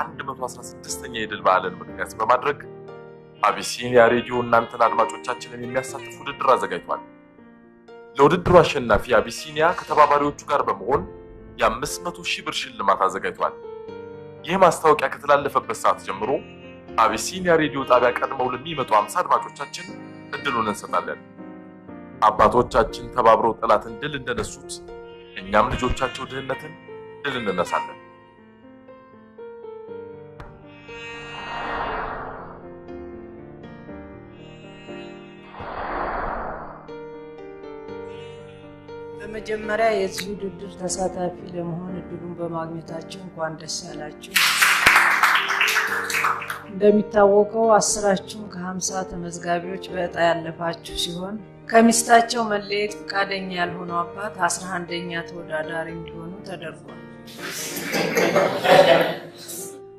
116ኛ የድል በዓልን ምክንያት በማድረግ አቢሲኒያ ሬዲዮ እናንተን አድማጮቻችንን የሚያሳትፍ ውድድር አዘጋጅቷል። ለውድድሩ አሸናፊ አቢሲኒያ ከተባባሪዎቹ ጋር በመሆን የ500,000 ብር ሽልማት አዘጋጅቷል። ይህ ማስታወቂያ ከተላለፈበት ሰዓት ጀምሮ አቢሲኒያ ሬዲዮ ጣቢያ ቀድመው ለሚመጡ 50 አድማጮቻችን እድሉን እንሰጣለን። አባቶቻችን ተባብረው ጠላትን ድል እንደነሱት እኛም ልጆቻቸው ድህነትን ድል እንነሳለን። በመጀመሪያ የዚህ ውድድር ተሳታፊ ለመሆን እድሉን በማግኘታችሁ እንኳን ደስ ያላችሁ። እንደሚታወቀው 10ችሁ ከ50 ተመዝጋቢዎች በዕጣ ያለፋችሁ ሲሆን ከሚስታቸው መለየት ፈቃደኛ ያልሆኑ አባት 11ኛ ተወዳዳሪ እንዲሆኑ ተደርጓል።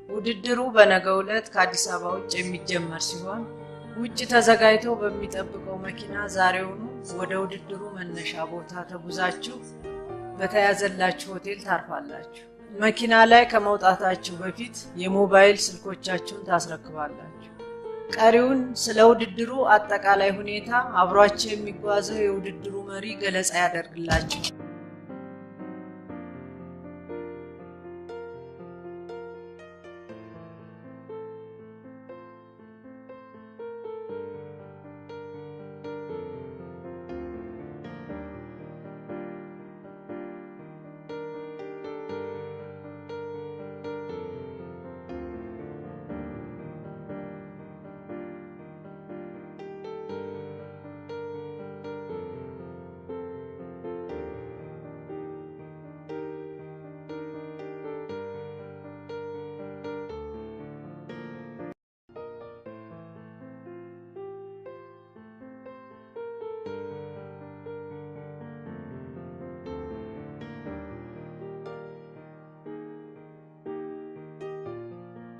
ውድድሩ በነገው ዕለት ከአዲስ አበባ ውጭ የሚጀመር ሲሆን ውጭ ተዘጋጅቶ በሚጠብቀው መኪና ዛሬውኑ ወደ ውድድሩ መነሻ ቦታ ተጉዛችሁ በተያዘላችሁ ሆቴል ታርፋላችሁ። መኪና ላይ ከመውጣታችሁ በፊት የሞባይል ስልኮቻችሁን ታስረክባላችሁ። ቀሪውን ስለ ውድድሩ አጠቃላይ ሁኔታ አብሯችሁ የሚጓዘው የውድድሩ መሪ ገለጻ ያደርግላችሁ።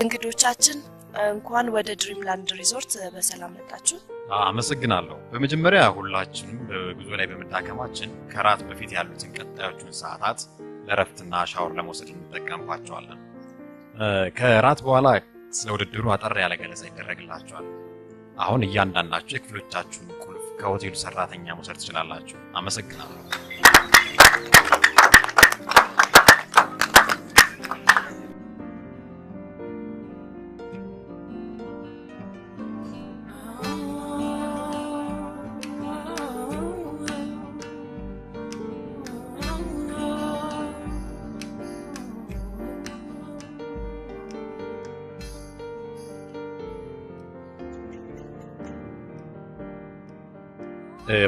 እንግዶቻችን እንኳን ወደ ድሪምላንድ ሪዞርት በሰላም መጣችሁ። አመሰግናለሁ። በመጀመሪያ ሁላችንም በጉዞ ላይ በመዳከማችን ከራት በፊት ያሉትን ቀጣዮቹን ሰዓታት ለረፍትና ሻወር ለመውሰድ እንጠቀምባቸዋለን። ከራት በኋላ ስለ ውድድሩ አጠር ያለ ገለጻ ይደረግላችኋል። አሁን እያንዳንዳችሁ የክፍሎቻችሁን ቁልፍ ከሆቴሉ ሰራተኛ መውሰድ ትችላላችሁ። አመሰግናለሁ።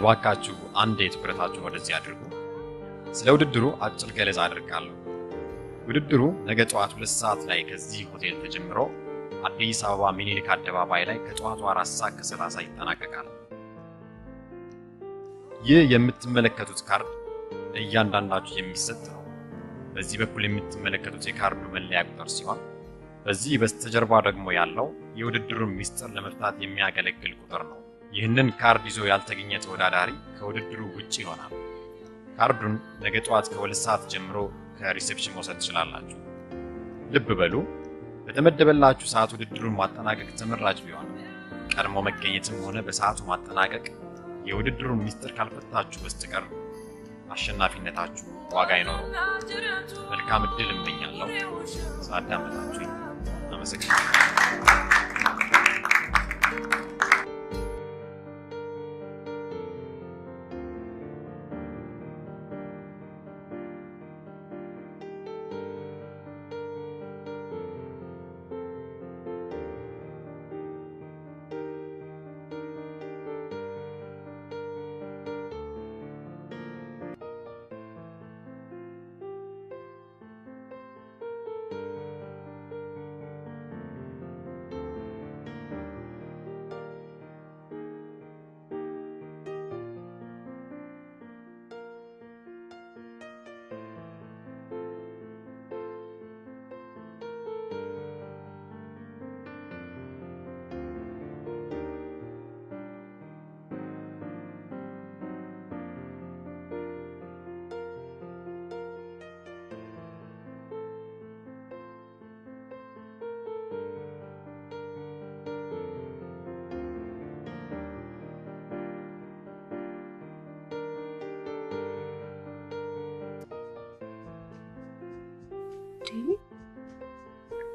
ባካችሁ አንዴ ትኩረታችሁን ወደዚህ አድርጉ። ስለ ውድድሩ አጭር ገለጻ አድርጋለሁ። ውድድሩ ነገ ጠዋት 2 ሰዓት ላይ ከዚህ ሆቴል ተጀምሮ አዲስ አበባ ሚኒሊክ አደባባይ ላይ ከጠዋቱ 4:30 ይጠናቀቃል። ይህ የምትመለከቱት ካርድ እያንዳንዳችሁ የሚሰጥ ነው። በዚህ በኩል የምትመለከቱት የካርዱ መለያ ቁጥር ሲሆን በዚህ በስተጀርባ ደግሞ ያለው የውድድሩን ሚስጥር ለመፍታት የሚያገለግል ቁጥር ነው። ይህንን ካርድ ይዞ ያልተገኘ ተወዳዳሪ ከውድድሩ ውጪ ይሆናል። ካርዱን ነገ ጠዋት ከ2 ሰዓት ጀምሮ ከሪሴፕሽን መውሰድ ትችላላችሁ። ልብ በሉ፣ በተመደበላችሁ ሰዓት ውድድሩን ማጠናቀቅ ተመራጭ ቢሆን ቀድሞ መገኘትም ሆነ በሰዓቱ ማጠናቀቅ የውድድሩን ሚስጥር ካልፈታችሁ በስተቀር አሸናፊነታችሁ ዋጋ አይኖረውም። መልካም ዕድል እመኛለሁ። ስላዳመጣችሁኝ አመሰግናለሁ።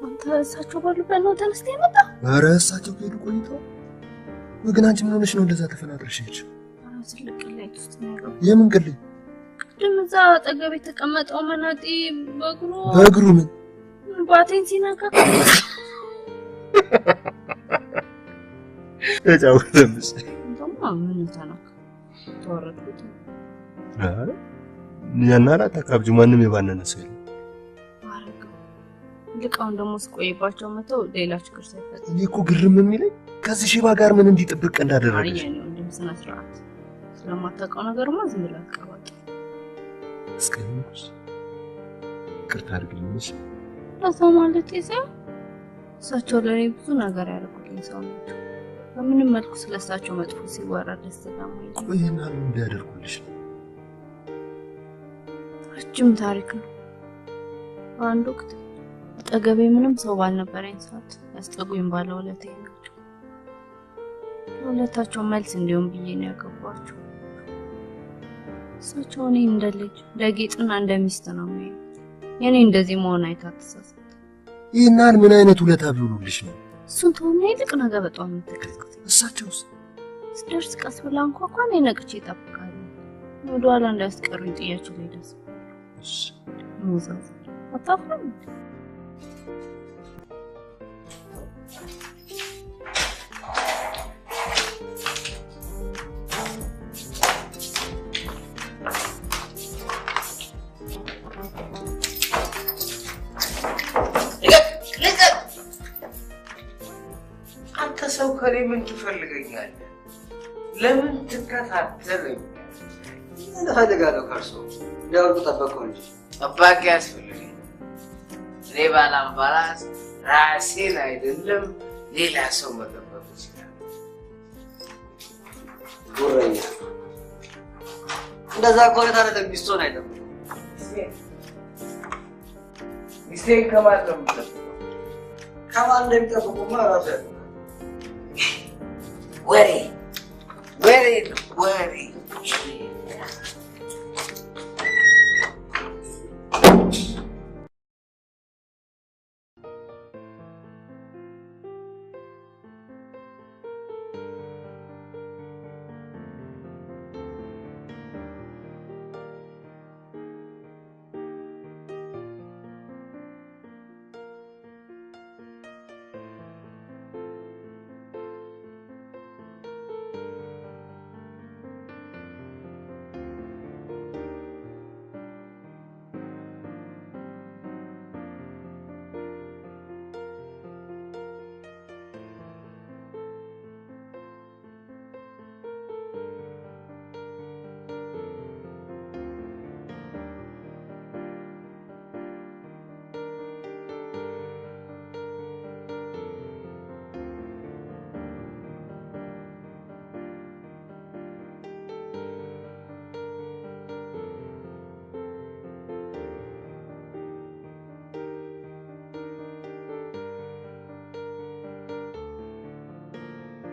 አንተ እሳቸው ባሉበት ነው ተነስተህ የመጣ? ኧረ እሳቸው ሄዱ ቆይተው። ግን አንቺ ምን ሆነሽ ነው እንደዛ ተፈናጥረሽ ሄድሽ? ትልቅ ቅሌት ውስጥ ነው ያለው። የምን ቅሌት? ቅድም እዛ አጠገብ የተቀመጠው መናጤ በእግሩ ምን ባቴን ሲነካ ተጫወተብሽ? ምን ተናካ? ተወረድኩት። አረ ያናራ ተካብጁ ማንም የባነነ ሰው የለም። ልቃውን ደግሞ ስቆይባቸው መተው ሌላ ችግር ሳይፈጠር እኔ እኮ ግርም የሚለኝ ከዚህ ሽባ ጋር ምን እንዲጥብቅ እንዳደረገሽ። አይ ነው እንደምሰና ስርዓት ስለማታውቀው ነገርማ ዝም ብላ አቀባጥ እስከኝስ ቅርታ አድርግልኝሽ። ለሰው ማለት ይዘው እሳቸው ለኔ ብዙ ነገር ያደርጉልኝ ሰው ናቸው። በምንም መልኩ ስለሳቸው መጥፎ ሲወራ ደስ ስለማይል ቆይና ምን እንዲያደርጉልሽ ነው? ረጅም ታሪክ ነው። አንድ ወቅት አጠገቤ ምንም ሰው ባልነበረኝ ሰዓት ያስጠጉኝ ባለውለታዬ ናቸው። ለውለታቸው መልስ እንዲሆን ብዬ ነው ያገባቸው። እሳቸው እኔ እንደ ልጅ ለጌጥና እንደ ሚስት ነው የሚያዩኝ። የኔ እንደዚህ መሆን አይታተሳሰት። ይህናል ምን አይነት ውለታ ቢውሉልሽ ነው? እሱን ተውና ይልቅ ነገር በጣም የምትከልክት እሳቸውስ ስደርስ ቀስ ብላ እንኳን ነቅቼ እጠብቃለሁ። ወደ ኋላ እንዳያስቀሩኝ ጥያቸው ላይ ደስ እሺ ሙዛዝ አታፍርም? ሰው ከኔ ምን ትፈልገኛለህ? ለምን ትከታተለኝ? ምን ፈልጋለሁ ከርሶ? እንዳውሩ ጠበቀው እንጂ ጠባቂ ያስፈልገኝ። እኔ ባላምባራስ ራሴን አይደለም ሌላ ሰው መጠበቅ ይችላል። ጉረኛ እንደዛ ከሆነ ታዲያ ሚስቶን አይደለም ሚስቴን ከማን ነው የምጠብቀው? ከማን እንደሚጠብቁማ ራሱ ያለው ወሬ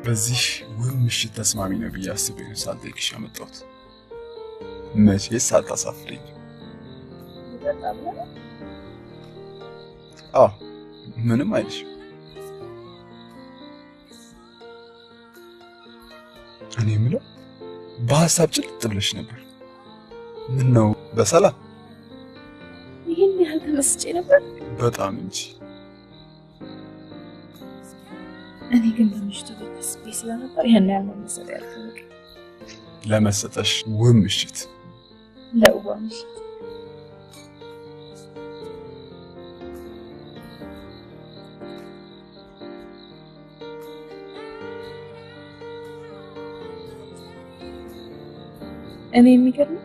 በዚህ ውብ ምሽት ተስማሚ ነው ብዬ አስቤ ነው ሳልጠይቅሽ ያመጣሁት። መቼስ ሳታሳፍሪኝ። አዎ ምንም አይልሽ። እኔ የምለው በሀሳብ ጭልጥ ብለሽ ነበር። ምን ነው በሰላም? ይህን ያህል ተመስጬ ነበር? በጣም እንጂ። እኔ ግን በምሽቱ በተስቤ ስለነበር ያን ያህል መመሰጥ ያልፈልግ። ለመሰጠሽ ውብ ምሽት። ለውብ ምሽት እኔ የሚገርም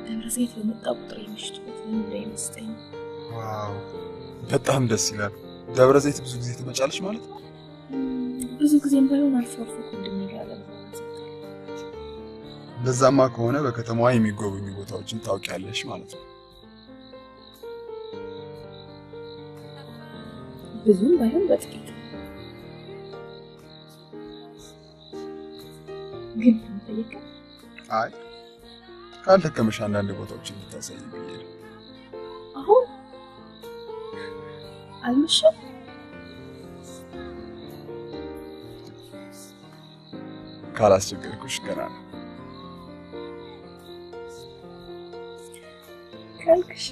ደብረ ዘይት በመጣ ቁጥር የምሽቱ ምን እንደሚመስለኝ። ዋው በጣም ደስ ይላል። ደብረ ዘይት ብዙ ጊዜ ትመጫለሽ ማለት ነው? ብዙ ጊዜም ባይሆን አልፎ አልፎ እንደሚጋለም። ለዛማ ከሆነ በከተማዋ የሚጎበኙ ቦታዎችን ታውቂያለሽ ማለት ነው? ብዙም ባይሆን በጥቂት ግን ጠይቀ አይ ካልተከመሽ አንዳንድ ቦታዎችን ልታሳይ ብዬ ነው። አሁን አልመሸም? ካላስቸገርኩሽ ገና ነው ካልክሽ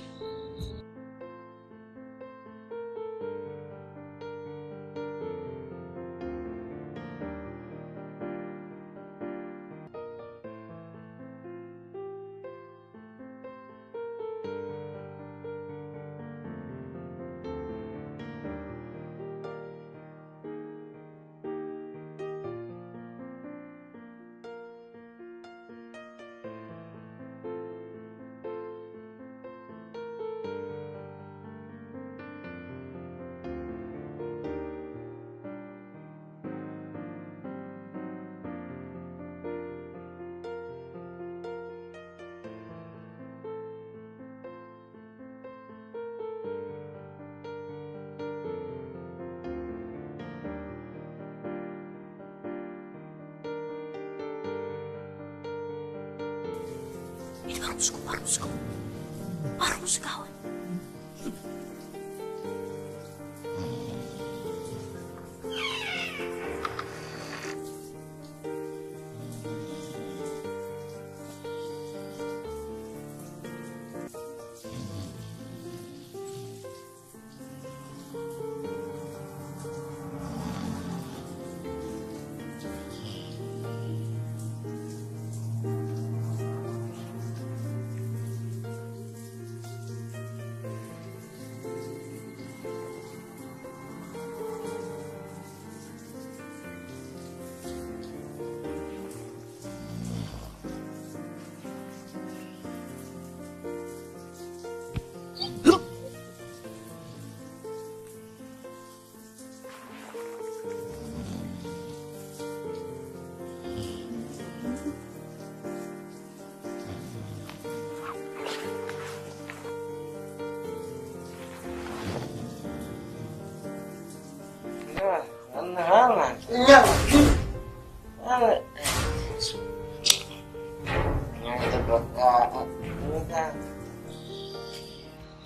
Arus kawan.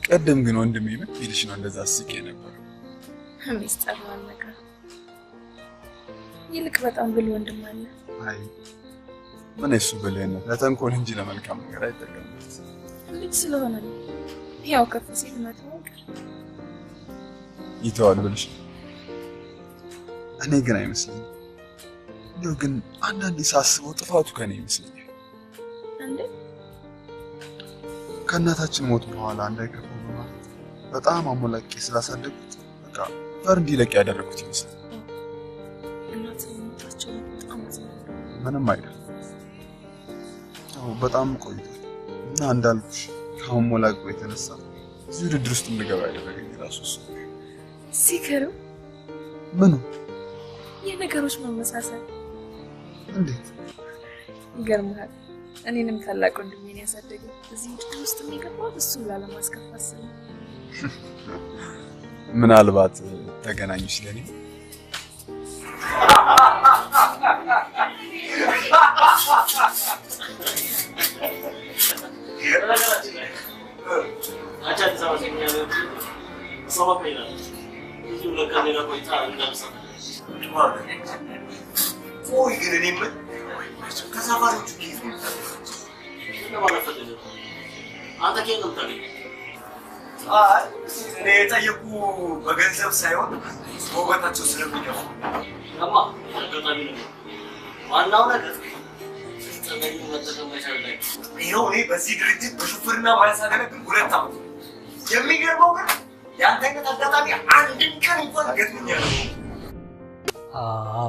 ቀደም ግን ወንድሜ ምን ቢልሽ ነው እንደዛ አስቄ ነበር? ሚስጥር ማለካ ይልቅ በጣም ብሎ ወንድም አለ። አይ ምን እሱ በለኝነት ለተንኮል እንጂ ለመልካም ነገር አይጠቀምበት። ልጅ ስለሆነ ነው ያው ከፍ ሲል መተው ይተዋል ብለሽ እኔ ግን አይመስልኝም። እንደው ግን አንዳንዴ ሳስበው ጥፋቱ ከኔ ይመስለኛል። እንዴ ከእናታችን ሞት በኋላ እንዳይከፋው በማለት በጣም አሞላቄ ስላሳደጉት በቃ ፈር እንዲለቅ ያደረኩት ይመስላል። እናታቸው በጣም ምንም አይደለም። በጣም ቆይቷል እና እንዳልኩሽ ከአሞላቁ የተነሳ እዚህ ውድድር ውስጥ እንድገባ ያደረገኝ ራሱ እሱ። ሲከረው ምኑ የነገሮች መመሳሰል እንዴት ይገርምሃል። እኔንም ታላቅ ወንድሜን ያሳደገኝ እዚህ ውድድር ውስጥ የሚገባው እሱን ላለማስከፋት ስለ ምናልባት ተገናኙሽ ለኔ ቆይ ግን እኔ ምን ከሳፋሪዎቹ ኬት ነው አንተ ኬት ነው ታዲያ? እኔ የጠየቁ በገንዘብ ሳይሆን በውበታቸው ስለሚገባ ለማ አጋጣሚ ነው። ዋናው ነገር ተጠቅመኝ መጠቀም መቻል ላይ ይኸው እኔ በዚህ ድርጅት በሹፍርና ማያሳገለግል 2 ዓመት የሚገርመው ግን ያንተ አይነት አጋጣሚ አንድም ቀን እንኳን ገጥሞኝ አያውቅም። አዎ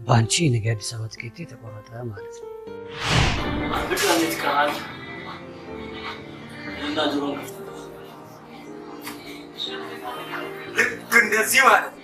ባንቺ ነገ አዲስ አበባ ትኬት ተቆረጠ ማለት ነው። አንድ ቀን ይትቀራል እና ጆሮን ከፍተህ ልክ እንደዚህ ማለት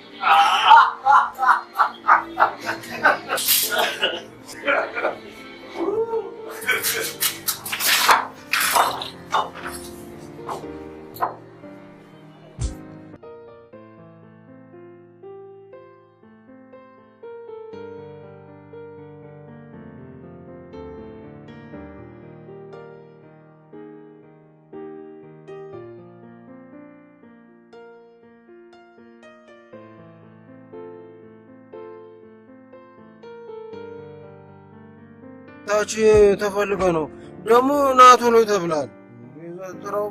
ታች ተፈልገ ነው ደግሞ ናቶ ነው ተብላል ይዘጥራው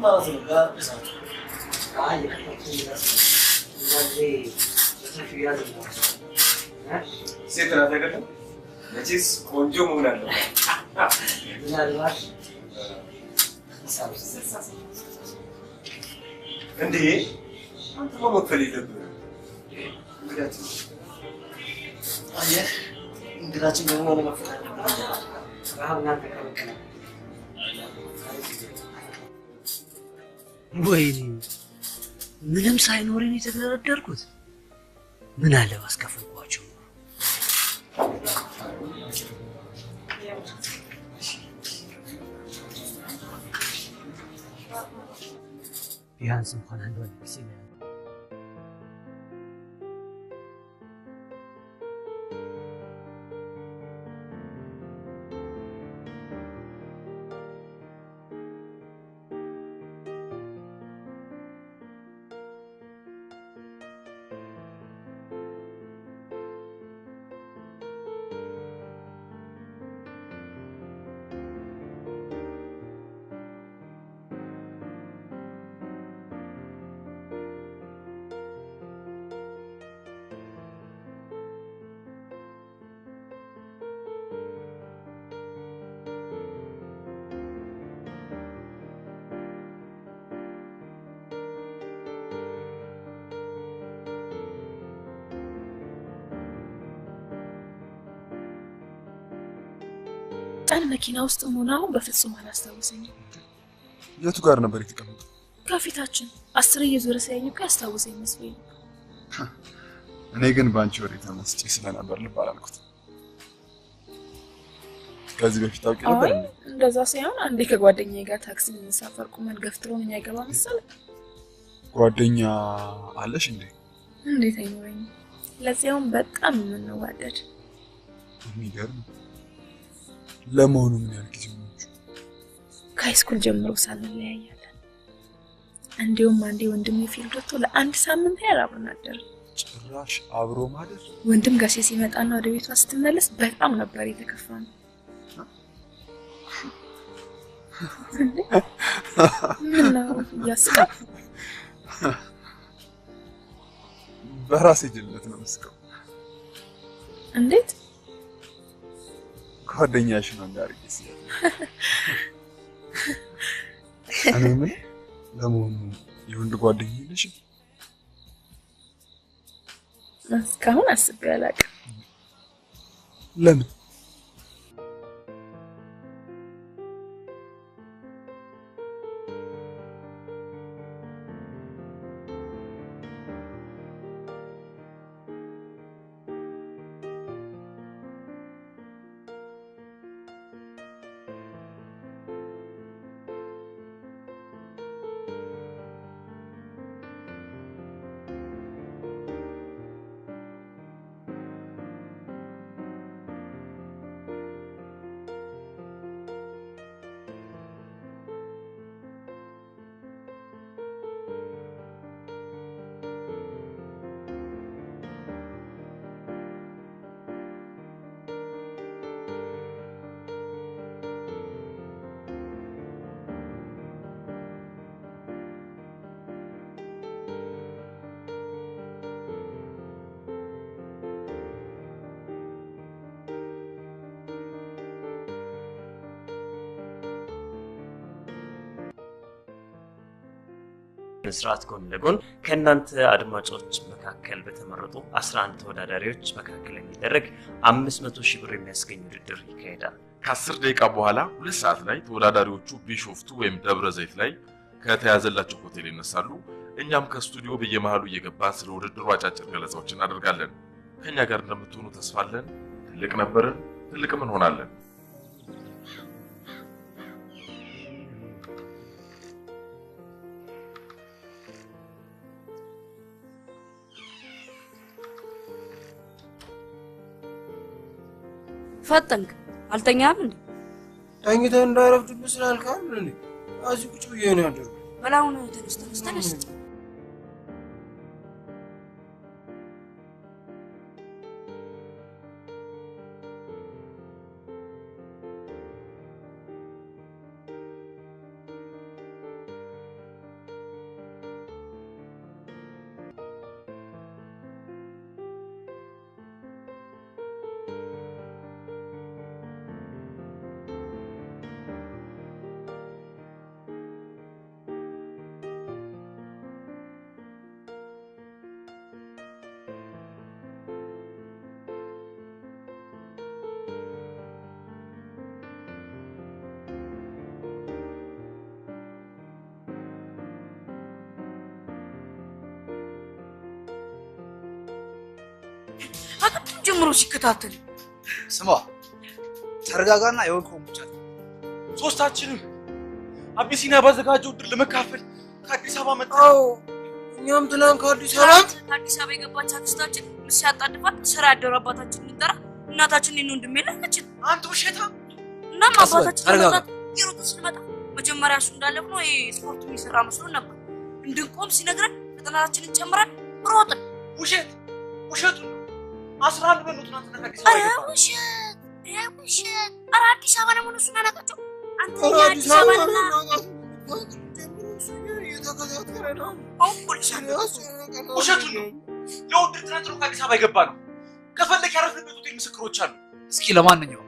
ማለት ነው ጋር እሳት አይ እንደዚህ በሰፊው ያዘው ሴት ናት አይደለም መቼስ ቆንጆ መሆን አለበት ምናልባት እንዴ አንተ መክፈል የለብህም እንግዳችን አየህ እንግዳችን ደግሞ ነው መክፈል አሁን እናንተ ከበቀለ ወይኔ ምንም ሳይኖረኝ የተደረደርኩት ምን አለ ባስከፈልኳቸው ቢያንስ እንኳን አንድ ወር ጊዜ ጣን መኪና ውስጥ ሆናው በፍጹም አላስታውሰኝም የቱ ጋር ነበር የተቀመጠው ከፊታችን 10 እየዞረ ሳይኝ እኮ ያስታውሰኝ መስሎኝ እኔ ግን ባንቺ ወሬ ተመስጬ ስለነበር ልብ አላልኩት ከዚህ በፊት ታውቂ ነበር እንደዛ ሳይሆን አንዴ ከጓደኛዬ ጋር ታክሲ እንሳፈር ቁመን ገፍትሮኝ አይገባ መሰለኝ ጓደኛ አለሽ እንዴት አይኖረኝ ለዚያውም በጣም የምንዋደድ የሚገርም ለመሆኑ ምን ያህል ጊዜ ነው ከሃይስኩል ጀምሮ ሳንለያያለን እንዲሁም አንዴ ወንድሜ ፊልድ ወጥቶ ለአንድ ሳምንት ያህል አብረን አደርን ጭራሽ አብሮ ማደር ወንድም ጋሼ ሲመጣና ወደ ቤቷ ስትመለስ በጣም ነበር የተከፋን ምን ነው ያስቃል በራሴ ጅልነት ነው መስከው እንዴት ጓደኛሽ ነው እንዳርጊስ እኔ ምን ለሞኑ የወንድ ጓደኛ ነሽ እስካሁን አስቤ አላውቅም ለምን መስራት ጎን ለጎን ከእናንተ አድማጮች መካከል በተመረጡ 11 ተወዳዳሪዎች መካከል የሚደረግ 500,000 ብር የሚያስገኝ ውድድር ይካሄዳል። ከ10 ደቂቃ በኋላ 2 ሰዓት ላይ ተወዳዳሪዎቹ ቢሾፍቱ ወይም ደብረ ዘይት ላይ ከተያዘላቸው ሆቴል ይነሳሉ። እኛም ከስቱዲዮ በየመሃሉ እየገባን ስለ ውድድሩ አጫጭር ገለጻዎችን እናደርጋለን። ከኛ ጋር እንደምትሆኑ ተስፋ አለን። ትልቅ ነበርን፣ ትልቅም እንሆናለን። ፈጠንክ አልተኛም እንዴ? ተኝተህ እንዳረፍድብህ ስላልካል እንዴ? እዚህ ቁጭ ብዬ ነው ያደረኩት። በላውን ተነስ። ጀምሮ ሲከታተል ስማ ተረጋጋና የወልኮም ብቻ ሶስታችንም አቢሲኒያ ባዘጋጀው ድር ለመካፈል ከአዲስ አበባ መጣው። እኛም ትናንት ከአዲስ አበባ የገባች አክስታችን ምስ ያጣድፋት ስራ ያደረ አባታችን እንጠራ እናታችን ነው እንደሚል ለከችን አንተ ውሸታ እና አባታችን ተረጋጋ። ይሩጥ ስለመጣ መጀመሪያ እሱ እንዳለፍ ነው ስፖርት የሚሰራ መስሎ ነበር። እንድንቆም ሲነግረን ፈተናችንን ጨምረን ሮጥን። ውሸቱ 11 በሉት ነው ተነካከሰ አይገባ። ውሸት ኧረ አዲስ አበባ ነው እሱና ናቸው። አንተ አዲስ አበባ ነው ውሸቱ ነው። ለውድድር ትናንት ከአዲስ አበባ የገባ ነው። ከፈለክ ያረፍንበት ሆቴል ምስክሮች አሉ። እስኪ ለማንኛውም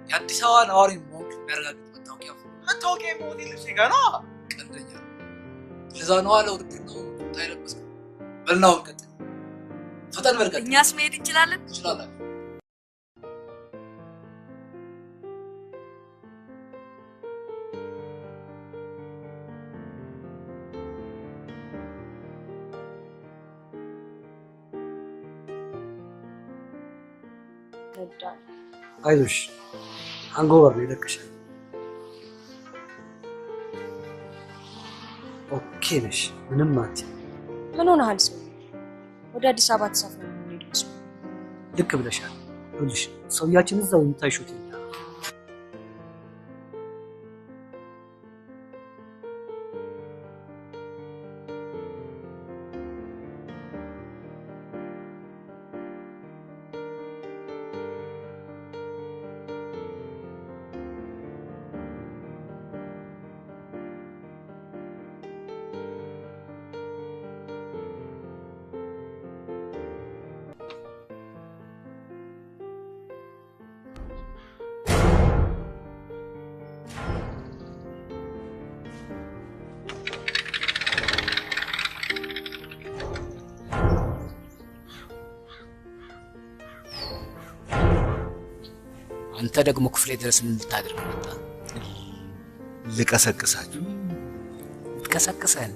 የአዲስ አበባ ነዋሪ መሆን የሚያረጋግጥ መታወቂያ ሆቴል ልብሴ ጋር ነው። ቀንደኛ ለዛ ነዋ ለውድድር ነው ታይለበስኩ። በልናው ቀጥ ፈጠን በርቀት እኛስ መሄድ እንችላለን። አይዞሽ አንጎበር ነው ይደቅሻል። ኦኬ ነሽ ምንም አት ምን ሆነሃል? ሰው ወደ አዲስ አበባ ተሳፍረን እንሄድ መስሎ ልክ ብለሻል። ሁልሽ ሰውያችን እዛው ይታይሹት አንተ ደግሞ ክፍሌ ድረስ ምን ልታደርግ መጣ? ልቀሰቅሳችሁ። ልትቀሰቅሰን?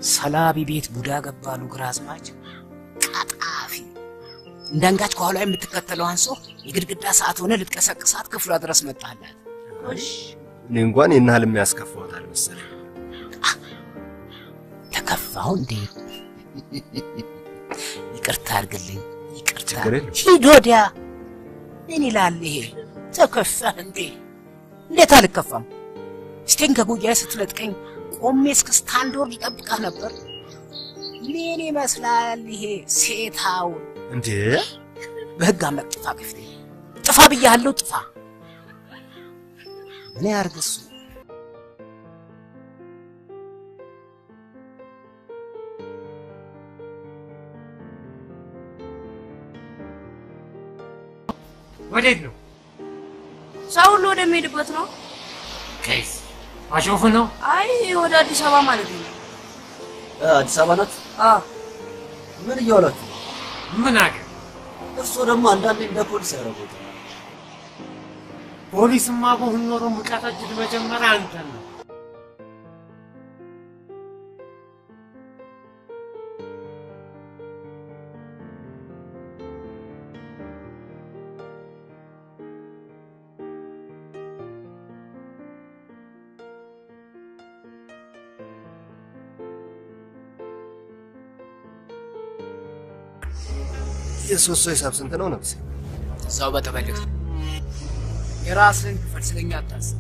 ሰላቢ ቤት ቡዳ ገባሉ ግራዝማች ቀጣፊ እንዳንጋች ከኋላ የምትከተለው አንሶ የግድግዳ ሰዓት ሆነ ልትቀሰቅሳት ክፍሏ ድረስ መጣላት። እሺ እኔ እንኳን የናህል የሚያስከፋውታል መሰለኝ። ተከፋው እንዴ? ይቅርታ አድርግልኝ። ይቅርታ ሂድ ወዲያ። ምን ይላል ይሄ? ተከፋህ እንዴ? እንዴት አልከፋም? ስቴን ከጉያዬ ስትነጥቀኝ ቆሜ እስክስታ አንድ ወር ልጠብቅህ ነበር። ምን ይመስላል ይሄ ሴታው? እንዴ በህግ አምላክ ጥፋ፣ ክፍቴ ጥፋ ብያለሁ፣ ጥፋ። ምን ያርግ እሱ? ወዴት ነው? ሰው ሁሉ ወደሚሄድበት ነው። ከይስ አሾፍ ነው? አይ ወደ አዲስ አበባ ማለት ነው። አዲስ አበባ ናት? ምን እያወራችሁ? ምን አገር? እርሶ ደግሞ አንዳንዴ እንደ ፖሊስ ያደረጉት። ፖሊስማ በሆን ኖሮ ሙቀታችን መጀመሪያ አንተ ነው። የሶስት ሰው ሂሳብ ስንት ነው ነብሴ? እዛው በተበልክ የራስን ክፈል፣ ስለኛ አታስብ።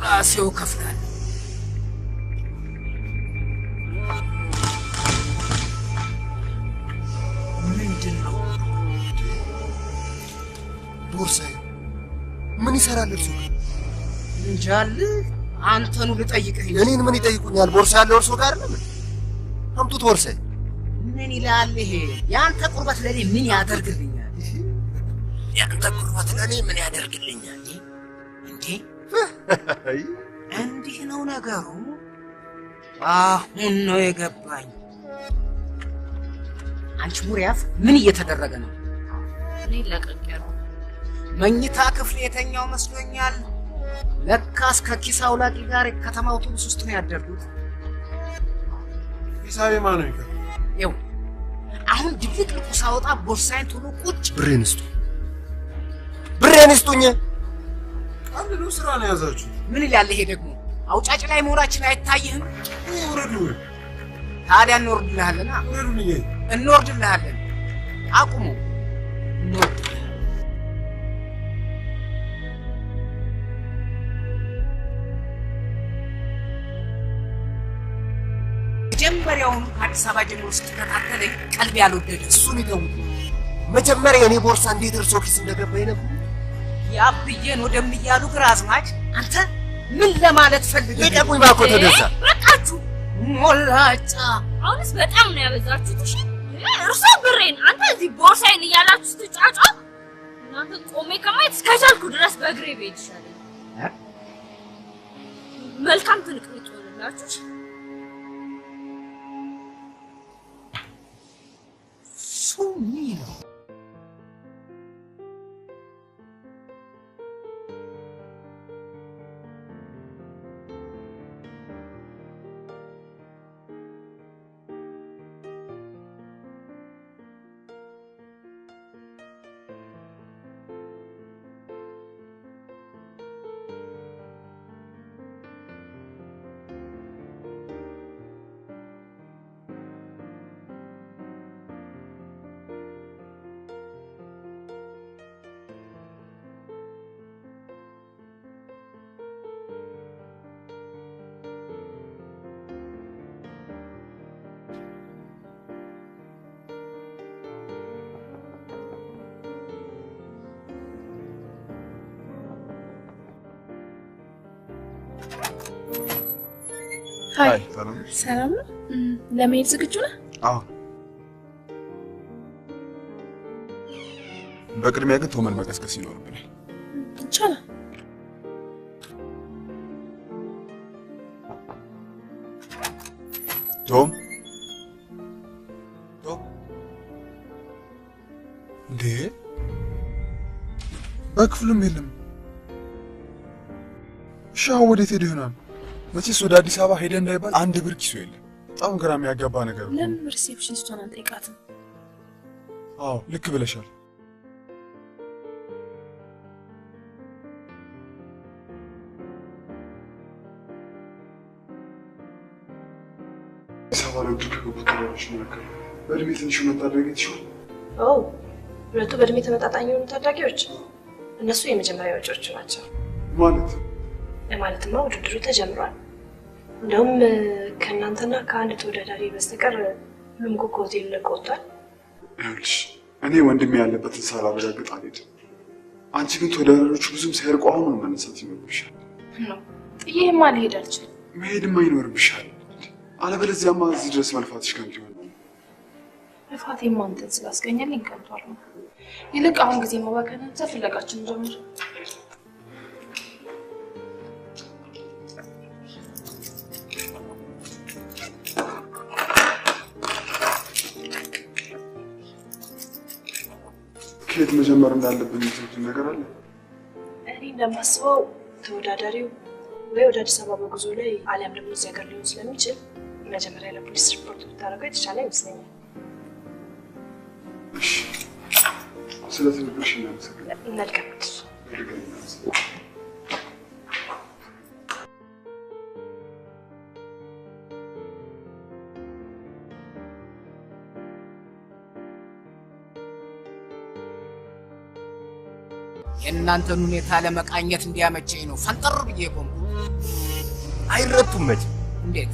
ራሴው ከፍላለሁ። ምንድን ነው ቦርሳዬ ምን ይሰራል እርሱ? እንጃል። አንተኑ ልጠይቅህ። እኔን ምን ይጠይቁኛል? ቦርሳ ያለው እርሱ ጋር አይደለም? አምጡት ቦርሳዬ። ምን ይላል ይሄ? ያንተ ቁርበት ለኔ ምን ያደርግልኛል? ያንተ ቁርበት ለኔ ምን ያደርግልኛል? እንዴ እንዲህ ነው ነገሩ? አሁን ነው የገባኝ። አንቺ ሙሪያፍ ምን እየተደረገ ነው? እኔ ለቀቀሩ መኝታ ክፍል የተኛው መስሎኛል። ለካስ ከኪስ አውላቂ ጋር ከተማ አውቶቡስ ውስጥ ነው ያደርጉት። ሂሳቤ ማን ነው ይከ ይው አሁን ድብልቅልቁ ሳወጣ ቦርሳዬን ቶሎ ቁጭ ብሬን ስጡ፣ ብሬን ስጡኝ። አንድ ነው ስራ ነው ያዛችሁ። ምን ይላል ይሄ ደግሞ? አውጫጭ ላይ መሆናችን አይታይህም? ወረዱ። ታዲያ እንወርድልሃለን። ወረዱልኝ። እንወርድልሃለን። አቁሙ። እንወርድልሃለን። መጀመሪያውኑ ከአዲስ አበባ ጀምሮ ስትከታተለኝ ቀልብ ያልወደደ እሱን ይተውት። መጀመሪያ የኔ ቦርሳ እንዴት እርሶ ኪስ እንደገባ ነበር? ያብዬን ወደምያሉ ግራዝማች አንተ ምን ለማለት ፈልገህ? ይጠቁኝ እባክዎ ተገዛ። በቃችሁ ሞላጫ። አሁንስ በጣም ነው ያበዛችሁት። እሺ እርሶ ብሬን፣ አንተ እዚህ ቦርሳዬን እያላችሁ ስትጫጫ እናንተ ቆሜ ከማየት እስከቻልኩ ድረስ በእግሬ ብሄድ ይሻለኛል። መልካም ትንቅንቅ ይሆንላችሁ። Sumiro. ሃይ ሰላም ነው? ለመሄድ ዝግጁ ነህ? አዎ። በቅድሚያ ግን ቶመን መቀስቀስ ይኖርብናል። ይቻላል። ቶም እንዴ በክፍሉም የለም። እሺ አሁን ወዴት ሄደ ይሆናል? መቼስ ወደ አዲስ አበባ ሄደ እንዳይባል አንድ ብር ኪሱ የለም። በጣም ግራ የሚያጋባ ነገር ነው። ለምን ሪሴፕሽኒስቷን አንጠይቃትም? አዎ ልክ ብለሻል። ሰባለ ድክ ከቡታዎች መካከል በእድሜ ትንሽ መታደግ ይችላል። ኦ ሁለቱ በእድሜ ተመጣጣኝ የሆኑ ታዳጊዎች እነሱ የመጀመሪያ ወጪዎቹ ናቸው። ማለትማ ውድድሩ ተጀምሯል። እንደውም ከእናንተና ከአንድ ተወዳዳሪ በስተቀር ሁሉም እኮ ከሆቴሉ ለቀው ወጥቷል። ይኸውልሽ እኔ ወንድሜ ያለበትን ሳላረጋግጥ አልሄድም። አንቺ ግን ተወዳዳሪዎቹ ብዙም ሳይርቁ አሁን መነሳት ይኖርብሻል። ጥዬማ ልሄድ አልችልም። መሄድማ ይኖርብሻል። አለበለዚያማ እዚህ ድረስ መልፋትሽ ከንቱ ይሆናል። ልፋቴማ አንተን ስላስገኘልኝ ከንቱ አልሆነ። ይልቅ አሁን ጊዜ መባከን አንተ ፍለጋችንን ጀምር። ከየት መጀመር እንዳለብን የምትሉት ነገር አለ? እኔ እንደማስበው ተወዳዳሪው ወይ ወደ አዲስ አበባ በጉዞ ላይ አሊያም ደግሞ እዚህ ሀገር ሊሆን ስለሚችል መጀመሪያ ለፖሊስ ሪፖርት ብታደርገው የተሻለ ይመስለኛል። እሺ፣ ስለተነገርሽ እናመሰግናለን። መልካም። የእናንተን ሁኔታ ለመቃኘት እንዲያመቸኝ ነው ፈንጠር ብዬ ቆምኩ። አይረቱም መች እንዴት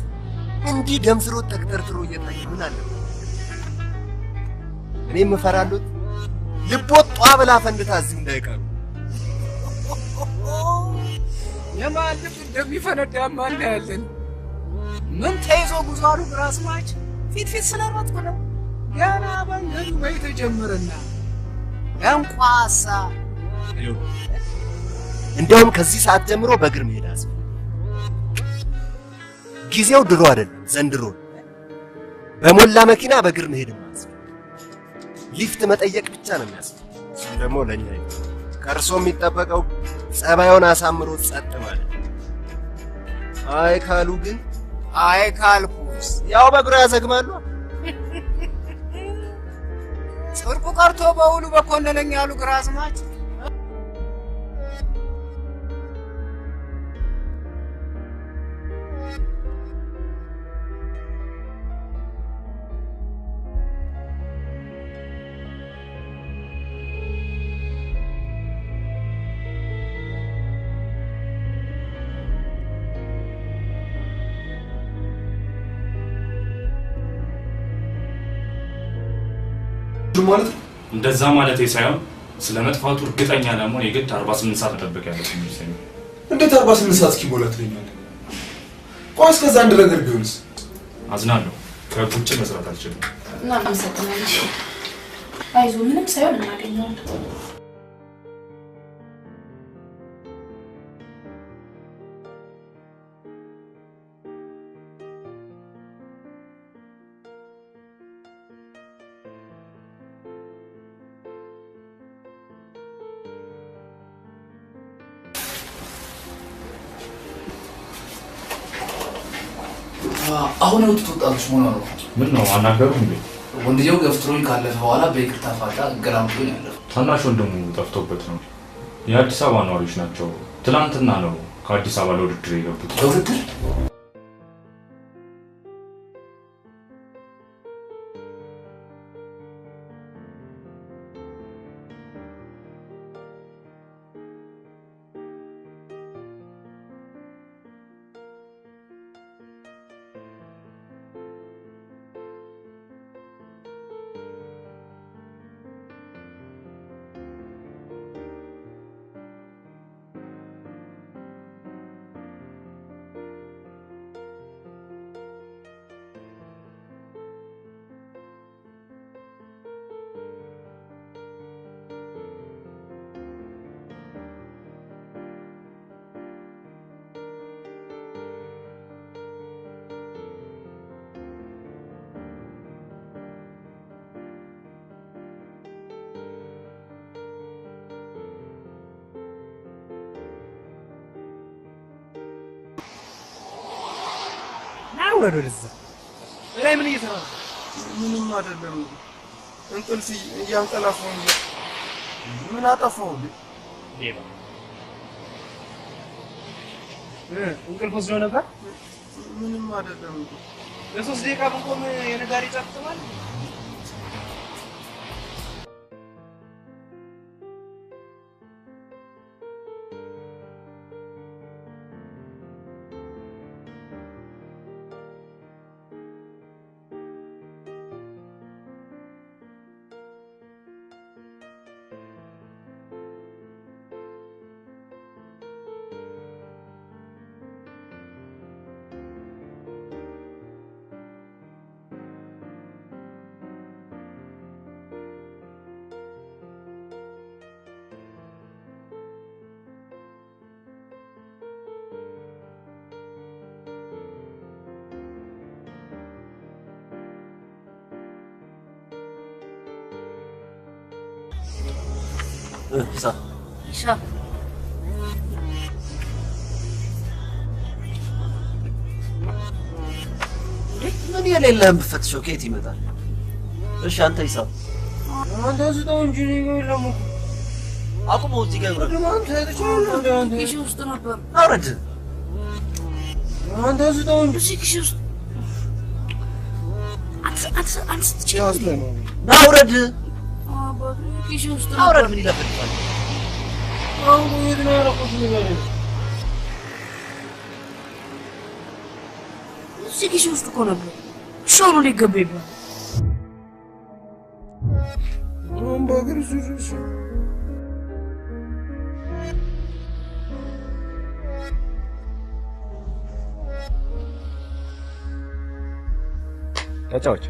እንዲህ ደም ስሮት ተክተርትሮ እየታየ ምን አለ? እኔም እፈራለሁ ልቦት ጧ ብላ ፈንድታ እዚህ እንዳይቀሩ። የማን ልብ እንደሚፈነዳማ እናያለን። ምን ተይዞ ጉዞ አሉ ግራስማች ፊት ስለሮጥኩ ነው። ገና መንገዱ በይተጀመረና እንቋሳ እንደውም ከዚህ ሰዓት ጀምሮ በእግር መሄድ አስብ። ጊዜው ድሮ አይደለም ዘንድሮ። በሞላ መኪና በእግር መሄድ ማስብ ሊፍት መጠየቅ ብቻ ነው የሚያስብ። እሱም ደግሞ ለኛ ከእርሶ የሚጠበቀው ጸባዩን አሳምሮ ጸጥ ማለት። አይ ካሉ ግን አይ ካልኩስ ያው በእግሩ ያዘግማሉ። ጽድቁ ቀርቶ በውሉ በኮነነኝ ያሉ ግራዝማች ማለት እንደዛ ማለት ሳይሆን ስለመጥፋቱ እርግጠኛ ለመሆን የግድ 48 ሰዓት ተጠብቅ ያለሽ ነው። እንዴት 48 ሰዓት እስኪሞላ ትለኛለህ? ቆይ እስከዛ አንድ ነገር ቢሆንስ? አዝናለሁ። ከውጭ መስራት አልችልም። እና አመሰግናለሁ። አይዞህ ምንም ሳይሆን እናገኘዋለን። አሁን የወጡት ወጣቶች ምን ነው? ምን ነው አናገሩ እንዴ? ወንድየው ገፍትሮኝ ካለፈ በኋላ በይቅርታ ፋታ ገላምጦኝ ያለፈው። ታናሽ ወንድሙ ጠፍቶበት ነው። የአዲስ አበባ ነዋሪዎች ናቸው። ትናንትና ነው ከአዲስ አበባ ለውድድር የገቡት። ለውድድር? አውረድ ወደዛ። ላይ ምን እየሰራ ነው? ምንም አይደለም። እንቅልፍ እያንቀላፋሁ እንጂ ምን አጠፋሁ እንዴ? ሌባ እንቅልፍ ወስዶ ነበር? ምንም አይደለም። ለሶስት ደቂቃ ብንቆም የነጋሪ ጨፍጥማል። ሂሳብ ሂሳብ ምን የሌለህን ብፈትሸው ከየት ይመጣል? እሺ አንተ ሂሳብ አንተ ስጠው እንጂ እኔ የለም እኮ አቁመው እዚህ ጋር ይውረድ። አንተ ትችላለህ አንተ ኪሴ ውስጥ ነበር። አውረድ። አንተ ስጠው እንጂ ኪሴ ውስጥ አንተ ስትችል አውረድ። ኪሴ ውስጥ አውረድ። ምን ይለፈልፋል? አሁን የት ነው ያደረኩት ንገረኝ። እዚህ ጊዜ ውስጥ እኮ ነበር ሻው ነው ሊገባ ይባል በእግር ሱሱሱ ተጫወች።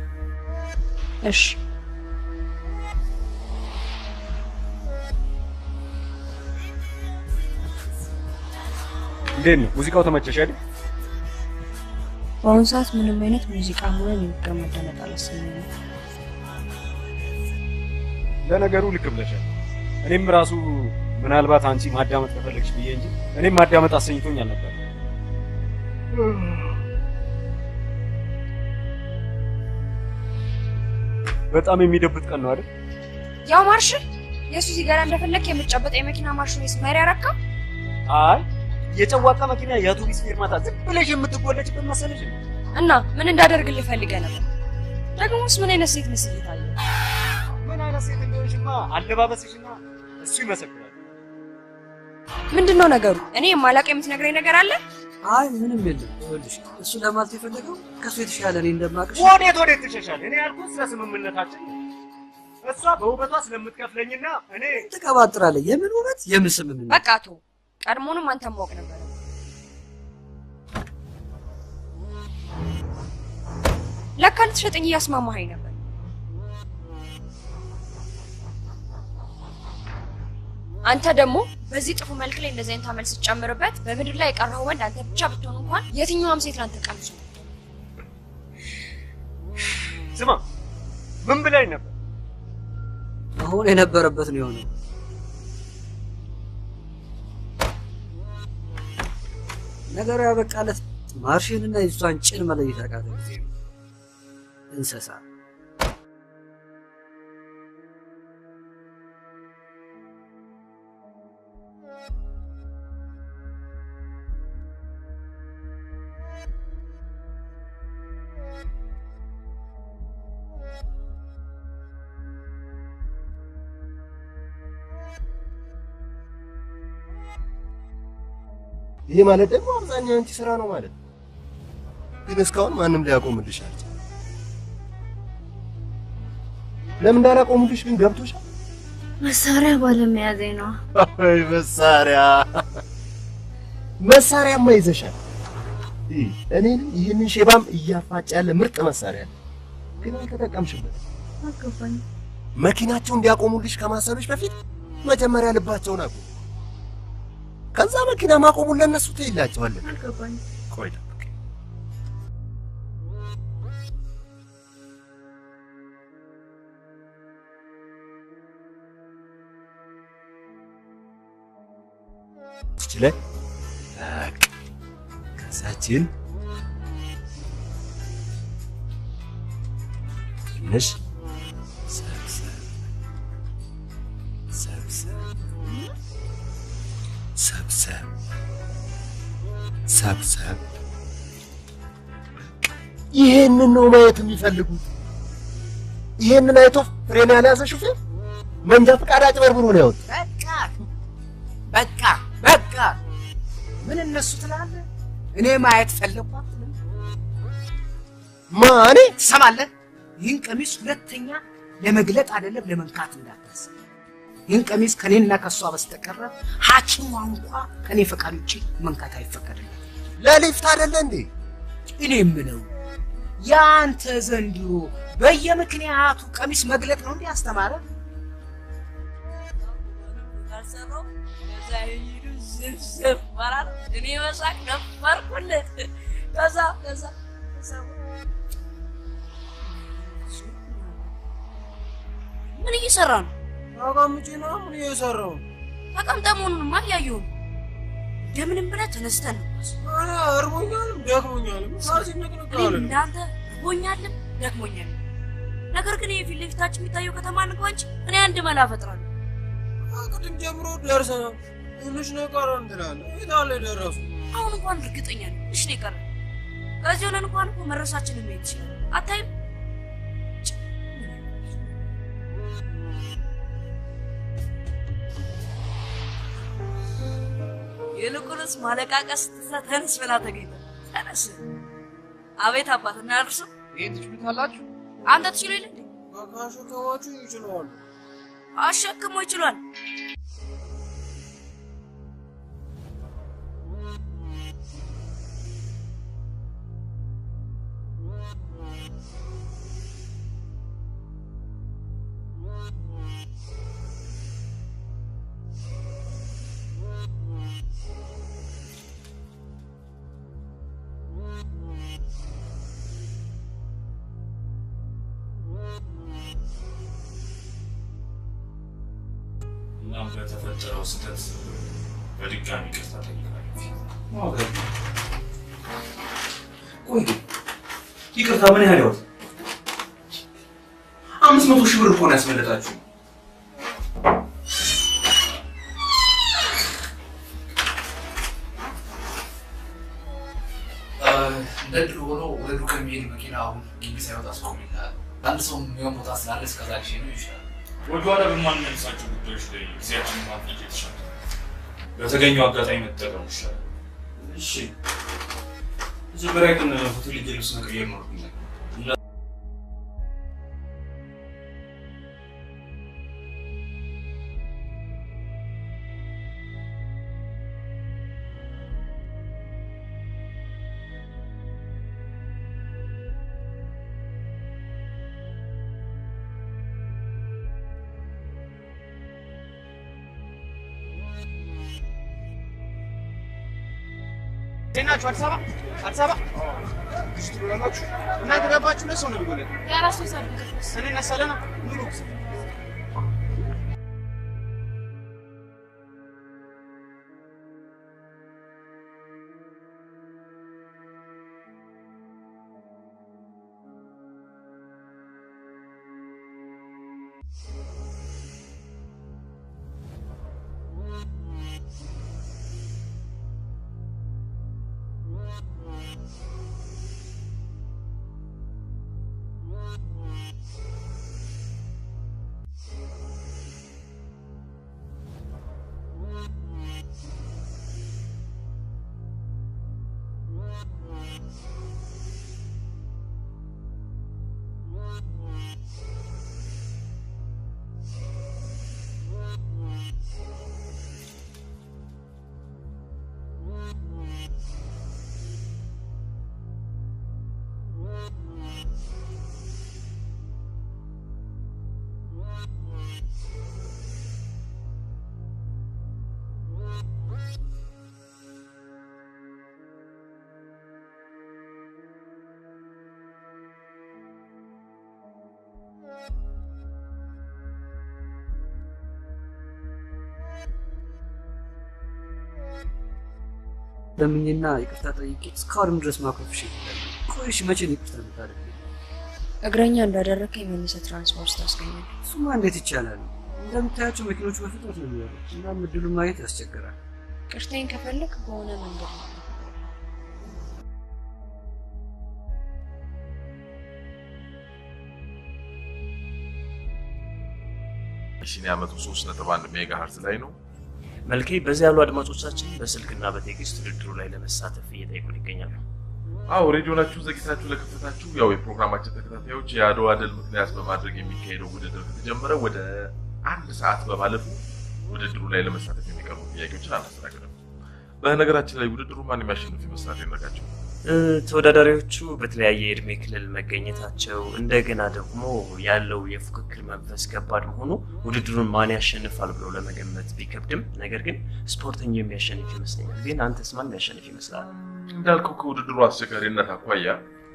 እሺ እንዴት ነው ሙዚቃው ተመቸሽ አይደል? በአሁኑ ሰዓት ምንም አይነት ሙዚቃ ሆነ የሚቀመጥ አላሰማኝም። ለነገሩ ልክ ብለሻል። እኔም ራሱ ምናልባት አንቺ ማዳመጥ ከፈለግሽ ብዬ እንጂ እኔም ማዳመጥ አሰኝቶኝ አልነበር። በጣም የሚደብት ቀን ነው አይደል? ያው ማርሽ የሱዚ ጋር እንደፈለክ የምትጨበጠ የመኪና ማርሽ ወይስ መሪ ያረካ? አይ የጨዋቃ መኪና የአውቶቡስ ፌርማታ ዝም ብለሽ የምትጎለጭበት መሰለሽ? እና ምን እንዳደርግልህ ፈልገህ ነበር? ደግሞስ ምን አይነት ሴት መስል ታየ? ምን አይነት ሴት እንደሆንሽማ አለባበስሽና እሱ ይመሰክራል። ምንድነው ነገሩ? እኔ የማላውቅ የምትነግረኝ ነገር አለ? አይ ምንም የለም። ይኸውልሽ እሱ ለማለት የፈለገው ከሱ የተሻለ እኔ እንደማቅሽ። ወዴት ትሸሻል? እኔ ያልኩት ስለ ስምምነታችን እሷ በውበቷ ስለምትከፍለኝና እኔ ትቀባጥራለህ። የምን ውበት የምን ስምምነት? በቃ ተው። ቀድሞውንም አንተም ማወቅ ነበር። ለካ ልትሸጠኝ እያስማማኸኝ ነበር። አንተ ደግሞ በዚህ ጥፉ መልክ ላይ እንደዚህ አይነት አመል ስትጨምርበት በምድር ላይ የቀረው ወንድ አንተ ብቻ ብትሆን እንኳን የትኛውም ሴት ላንተ ቀምሶ። ስማ ምን ብላኝ ነበር? አሁን የነበረበት ነው የሆነው። ነገሩ ያበቃለት ማርሽንና የሷን ጭን መለየት ያቃተ ጊዜ ነው። እንስሳ ይሄ ማለት ደግሞ አብዛኛው አንቺ ስራ ነው ማለት ነው። ግን እስካሁን ማንም ሊያቆምልሽ አልቻለም። ለምን እንዳላቆሙልሽ ግን ገብቶሻል? መሳሪያ ባለመያዜ ነው። አይ መሳሪያማ ይዘሻል። እኔን ይህንን ሼባም እያፋጭ ያለ ምርጥ መሳሪያ አለ። ግን አልተጠቀምሽበት። አገባኝ። መኪናቸው እንዲያቆሙልሽ ከማሰብሽ በፊት መጀመሪያ ልባቸውን አቁ። ከዛ መኪና ማቆሙን ለነሱ ትይላቸዋለህ። አልገባኝ። ቆይ ጠብቅ። ትችለ ከዛችን ትንሽ ሰብሰብ ይሄንን ነው ማየት የሚፈልጉት። ይሄንን አይቶ ፍሬን ያልያዘ ሹፌር መንጃ ፈቃድ አጭበርብሮ ነው ያወጣው። በቃ ምን እነሱ ትላለህ? እኔ ማየት ፈለኳት። ማኔ ትሰማለህ? ይህን ቀሚስ ሁለተኛ ለመግለጥ አይደለም ለመንካት እንዳታስብ። ይህን ቀሚስ ከኔና ከሷ በስተቀር ሐኪሟ እንኳ ከኔ ፈቃድ ውጪ መንካት አይፈቀድልም። ለሊፍት አይደለ እንዴ? እኔ የምለው ያንተ ዘንድሮ በየምክንያቱ ቀሚስ መግለጥ ነው እንዴ ያስተማረ? እኔ መሳቅ ነበርኩለት። ከዛ ምን እየሰራ ነው? አጋምጪ ነው ምን እየሰራው? ተቀምጠህ መሆኑንማ እያየሁ ነው። እንደምንም ብለህ ተነስተን ነው። እርቦኛልም ደክሞኛልም ሳሲነቅንቅ አለ። እንዳንተ እርቦኛልም ደክሞኛልም። ነገር ግን ይሄ ፊት ለፊታችን የሚታየው ከተማ እንግባ እንጂ እኔ አንድ መላ እፈጥራለሁ። ቅድም ጀምሮ ደርሰናል። ትንሽ ነው የቀረን ትላለህ። የት አለ ደረሱ? አሁን እንኳን እርግጠኛ ነኝ ትንሽ ነው የቀረን። ከዚህ ሆነን እንኳን እኮ መድረሳችንን ማየት ይችላል። አታይም? ይልቁንስ ማለቃቀስ ተነስ ብላ ተገኘ። ተነስ። አቤት አባት እናርሱ። ይሄን ትችሉታላችሁ? አንተ ትችሉ ይል እንዴ? ካሸከማችሁ ይችላል። አሸክሞ ይችላል። እናም በተፈጠረው ስህተት በድጋሚ ይቅርታ ጠይቃለሁ። ቆይ ይቅርታ ምን ያህል ይወጣ? 500 ሺህ ብር እኮ ነው ያስመለጣችሁ። እንደ ድሮ ሆኖ ወደ ዱከም የሚሄድ መኪና አሁን ግቢ ሳይወጣ አስቆሚልሃል። አንድ ሰው የሚሆን ቦታ ስላለ እስከዛ ጊዜ ነው ይችላል። ወደኋላ በማንመልሳቸው ጉዳዮች ላይ ጊዜያችንን ማፍለቅ የተሻለ በተገኘው አጋጣሚ መጠቀም ይሻላል። እሺ መጀመሪያ ግን ሆቴል ሄጄ ልብስ መቀየር ይኖርብኛል። ናችሁ አዲስ አበባ ትችላላችሁ። እናንተ ገባችሁ ነው ሰው ነው ቢጎለ ያራሱ ይሳብ እኔ ነሳለና ሙሉ ለምኝና ይቅርታ ጠይቄ እስካሁንም ድረስ ማኮፍሽ ይላል። ቆይሽ መቼ ነው ይቅርታ የምታደርጊው? እግረኛ እንዳደረከኝ መልሰህ ትራንስፖርት ታስገኛለህ። እሱማ እንዴት ይቻላል? እንደምታያቸው መኪኖቹ በፍጥነት ነው የሚወሩት እና ምድሉን ማየት ያስቸግራል። ቅርታዬን ከፈለክ በሆነ መንገድ ነው። ሲኒያ 103.1 ሜጋሄርዝ ላይ ነው። መልኬ በዚህ ያሉ አድማጮቻችን በስልክና በቴክስት ውድድሩ ላይ ለመሳተፍ እየጠየቁን ይገኛሉ። አዎ ሬዲዮናችሁ ዘግይታችሁ ለከፈታችሁ ያው የፕሮግራማችን ተከታታዮች የአድዋ ድል ምክንያት በማድረግ የሚካሄደው ውድድር ከተጀመረ ወደ 1 ሰዓት በማለፉ ውድድሩ ላይ ለመሳተፍ የሚቀርቡ ጥያቄዎችን አናስተናግድም። በነገራችን ላይ ውድድሩ ማን የሚያሸንፍ ይመስላል ይነጋቸው? ተወዳዳሪዎቹ በተለያየ እድሜ ክልል መገኘታቸው እንደገና ደግሞ ያለው የፉክክር መንፈስ ከባድ መሆኑ ውድድሩን ማን ያሸንፋል ብሎ ለመገመት ቢከብድም ነገር ግን ስፖርተኛው የሚያሸንፍ ይመስለኛል። ግን አንተስ ማን ያሸንፍ ይመስላል? እንዳልከው ከውድድሩ አስቸጋሪነት አኳያ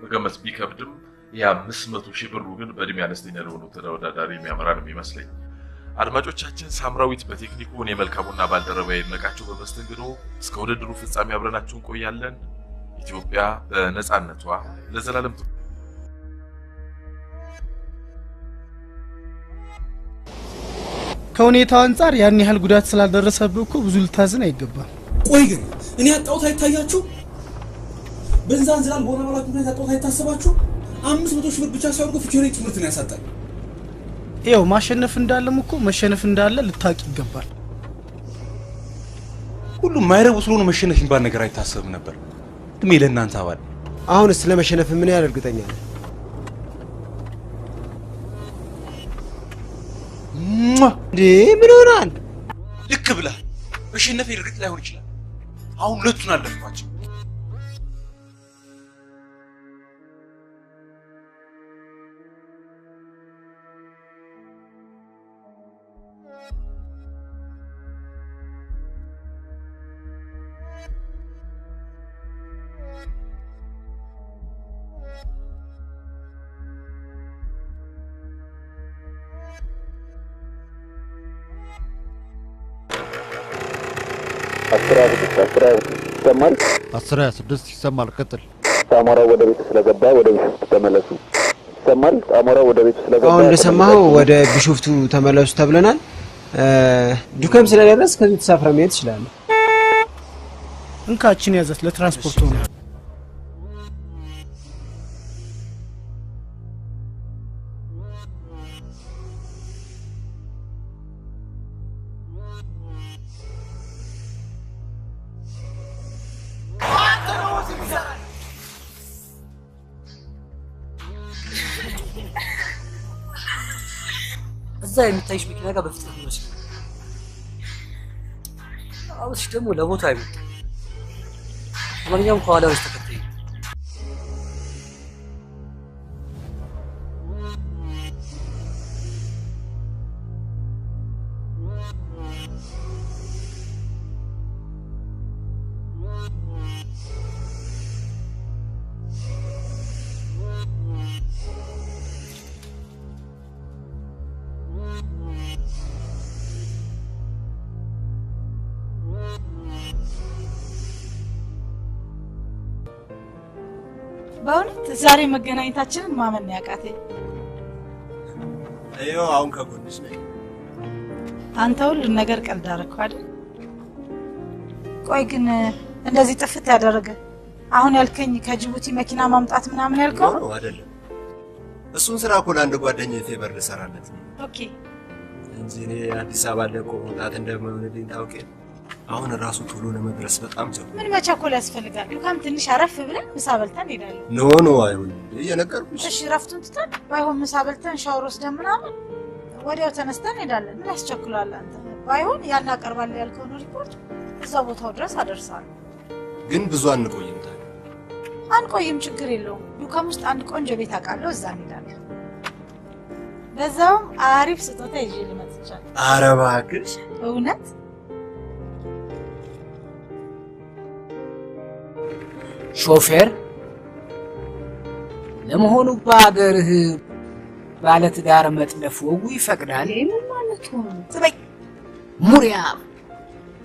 መገመት ቢከብድም የ500 ሺህ ብሩ ግን በእድሜ አነስተኛ ለሆኑ ተወዳዳሪ የሚያመራ ነው የሚመስለኝ። አድማጮቻችን ሳምራዊት በቴክኒኩ እኔ መልካሙና ባልደረባዬ ይድነቃቸው በመስተንግዶ እስከ ውድድሩ ፍጻሜ አብረናችሁ እንቆያለን። ኢትዮጵያ በነጻነቷ ለዘላለም ከሁኔታው አንፃር ያን ያህል ጉዳት ስላልደረሰብህ እኮ ብዙ ልታዝን አይገባም። ቆይ ግን እኔ ያጣሁት አይታያችሁ? በዛን ዝላል ቦና ማለት ነው ያጣሁት አይታሰባችሁ? 500 ሺህ ብር ብቻ ሳይሆን ፊቸሪ ትምህርት ነው ያሳጣኝ። ይኸው ማሸነፍ እንዳለም እኮ መሸነፍ እንዳለ ልታውቅ ይገባል። ሁሉም ማይረቡ ስለሆኑ መሸነፍ የሚባል ነገር አይታሰብም ነበር። እድሜ ለእናንተ አባል። አሁንስ ለመሸነፍ ምን ያህል እርግጠኛ ነህ? እንዴ ምን ሆናል? ልክ ብለህ መሸነፍ እርግጥ ላይሆን ይችላል። አሁን ሁለቱን አለፍኳቸው። ይሰማል? 16 ይሰማል። ቀጥል። አሞራው ወደ ቤቱ ስለገባ ወደ ቢሾፍቱ ተመለሱ። ይሰማል? አሞራው ወደ ቤቱ ስለገባ አሁን እንደሰማኸው ወደ ቢሾፍቱ ተመለሱ ተብለናል። ዱከም ስለደረስ ከዚህ ተሳፍረ መሄድ ትችላለህ። እንካችን ያዘት ለትራንስፖርት ሆነ። እዛ የሚታይሽ መኪና ጋር በፍጥነት ነው ሲል አውሽ ደግሞ ለቦታ አይመጣ ማንኛውም ከኋላ ውስጥ ተከታይ በእውነት ዛሬ መገናኘታችንን ማመን ያቃተኝ። አይዮ አሁን ከጎንሽ ነኝ። አንተ ሁሉን ነገር ቀልድ አደረግኩ አይደል? ቆይ ግን እንደዚህ ጥፍት ያደረገ አሁን ያልከኝ ከጅቡቲ መኪና ማምጣት ምናምን ያልከው ነው አይደለም? እሱን ስራ እኮ ለአንድ ጓደኛዬ ፌቨር ልሰራለት ነው። ኦኬ እንጂ እኔ አዲስ አበባ ለቆ መውጣት እንደማይሆንልኝ ታውቄ አሁን ራሱ ቶሎ ለመድረስ በጣም ጨው ምን መቸኮል ያስፈልጋል? ዱካም ትንሽ አረፍ ብለን ምሳ በልተን እንሄዳለን። ኖ አይሆንም እየነገርኩሽ። እሺ ረፍቱን ትተን ባይሆን ምሳ በልተን ሻወር ወስደን ምናምን ወዲያው ተነስተን እንሄዳለን። ምን ያስቸኩላል አንተ? ባይሆን ያን አቀርባለሁ ያልከውን ሪፖርት እዛው ቦታው ድረስ አደርሳለሁ። ግን ብዙ አንቆይም ታዲያ? አንቆይም፣ ችግር የለውም። ዱካም ውስጥ አንድ ቆንጆ ቤት አውቃለሁ፣ እዛ እንሄዳለን። በዛውም አሪፍ ስጦታ ይዤ ልመጥቻለሁ። ኧረ እባክሽ እውነት? ሾፌር ለመሆኑ በአገርህ ባለትዳር መጥለፍ ወጉ ይፈቅዳል? ምን ማለት ነው? ዝበይ ሙሪያ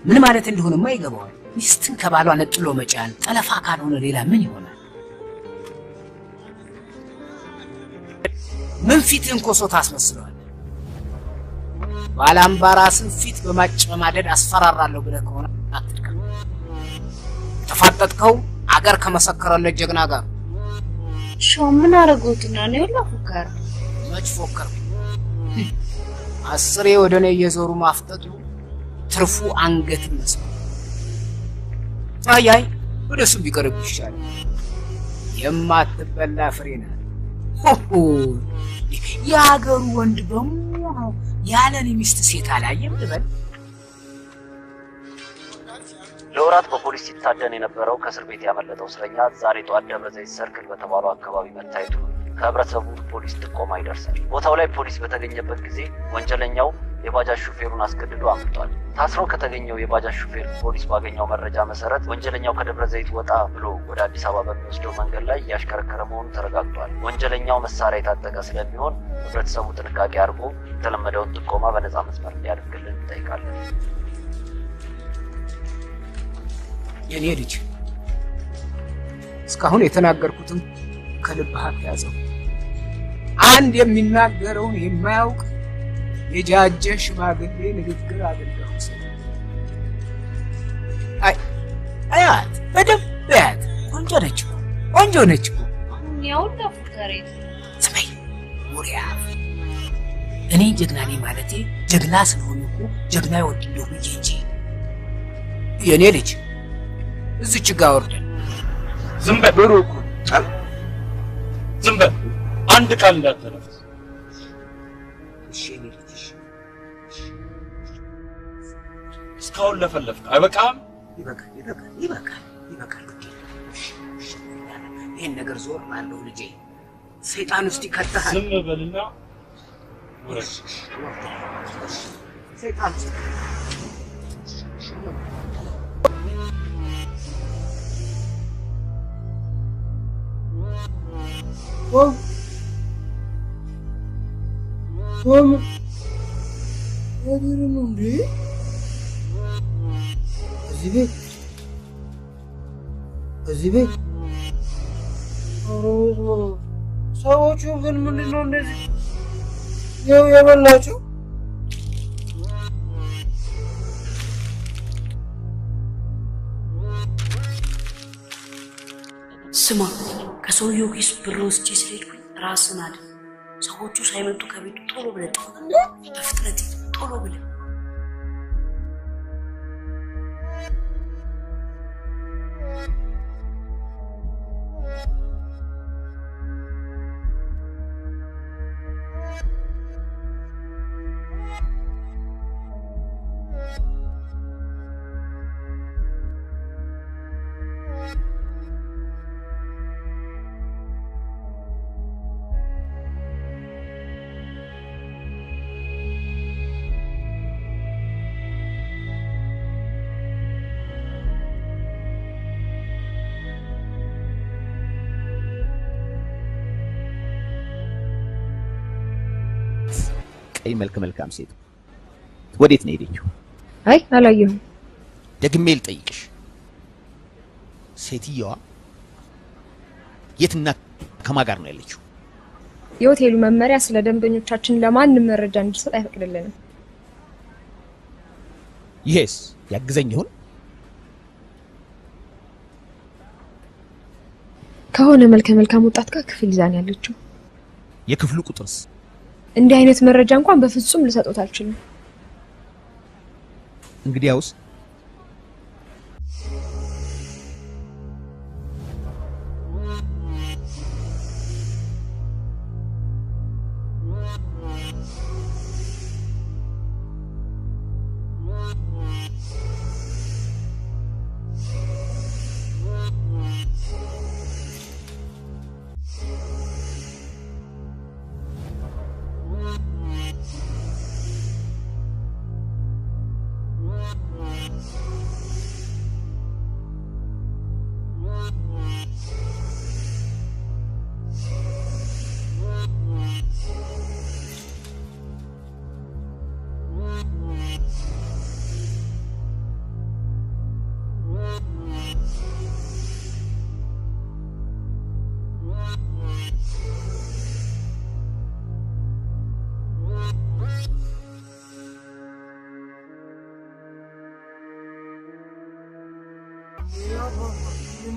ምን ማለት እንደሆነማ ይገባዋል። ሚስትን ከባሏ ነጥሎ መጫን ጠለፋ ካልሆነ ሌላ ምን ይሆናል? ምን ፊትህን ኮሶ ታስመስለዋል? ባላምባራስን ፊት በማጨማደድ አስፈራራለሁ ብለህ ከሆነ አትድከም። ተፋጠጥከው አገር ከመሰከረለት ጀግና ጋር ሾ ምን አረጋውትና ነው ለፉከር መች ፎከር? አስሬ ወደኔ እየዞሩ ማፍጠጡ ትርፉ አንገትን መስሎ። አይ ወደሱ ቢቀርብ ይሻላል። የማትበላ ፍሬ ናት። የአገሩ ወንድ በሙሉ ያለን ሚስት ሴት አላየም ልበል? ለወራት በፖሊስ ሲታደን የነበረው ከእስር ቤት ያመለጠው እስረኛ ዛሬ ጠዋት ደብረ ዘይት ሰርክል በተባለው አካባቢ መታየቱ ከህብረተሰቡ ፖሊስ ጥቆማ ይደርሳል። ቦታው ላይ ፖሊስ በተገኘበት ጊዜ ወንጀለኛው የባጃጅ ሹፌሩን አስገድዶ አምልጧል። ታስሮ ከተገኘው የባጃጅ ሹፌር ፖሊስ ባገኘው መረጃ መሰረት ወንጀለኛው ከደብረ ዘይት ወጣ ብሎ ወደ አዲስ አበባ በሚወስደው መንገድ ላይ እያሽከረከረ መሆኑ ተረጋግጧል። ወንጀለኛው መሳሪያ የታጠቀ ስለሚሆን ህብረተሰቡ ጥንቃቄ አድርጎ የተለመደውን ጥቆማ በነፃ መስመር እንዲያደርግልን እንጠይቃለን። የኔ ልጅ እስካሁን የተናገርኩትን ከልብህ አትያዘው። አንድ የሚናገረውን የማያውቅ የጃጀ ሽማግሌ ንግግር አድርገው አያት በደንብ አያት። ቆንጆ ነች እኮ ቆንጆ ነች እኮ። ያው ለፉከሬ ስማይ ሙሪያ እኔ ጀግና ነኝ ማለቴ ጀግና ስለሆነ እኮ ጀግና ይወድልሁ እንጂ የኔ ልጅ እዚች ጋር ወርደን ዝም በል ብሩክ ዝም በል አንድ ቃል እንዳትተነፍስ እሺ የኔ ልጅ እስካሁን ለፈለፍክ አይበቃም ይበቃል ይሄን ነገር ዞር ባለው ልጄ ሰይጣን ውስጥ ይከተሃል ዝም በልና ወረድ ሰይጣን እዚህ ቤት ሰዎቹ ግን ምንድነው እንደዚህ ያው የበላቸው? ስማ ከሰውየው ኪስ ብር ወስጄ ስለሄድኩኝ ራስን አድን። ሰዎቹ ሳይመጡ ከቤቱ ቶሎ ብለህ ጥፋ። በፍጥነት ቶሎ ብለህ ቀይ መልካም ሴት ወዴት ነው ሄደችው? አይ አላየሁም። ደግሜ ልጠይቅሽ፣ ሴትየዋ የትና ከማን ጋር ነው ያለችው? የሆቴሉ መመሪያ ስለ ደንበኞቻችን ለማንም መረጃ እንዲሰጥ አይፈቅድልንም። ይሄስ ያግዘኝ ይሆን? ከሆነ መልካም ወጣት ጋር ክፍል ይዛን ያለችው። የክፍሉ ቁጥርስ? እንዲህ አይነት መረጃ እንኳን በፍጹም ልሰጥዎት አልችልም። እንግዲያውስ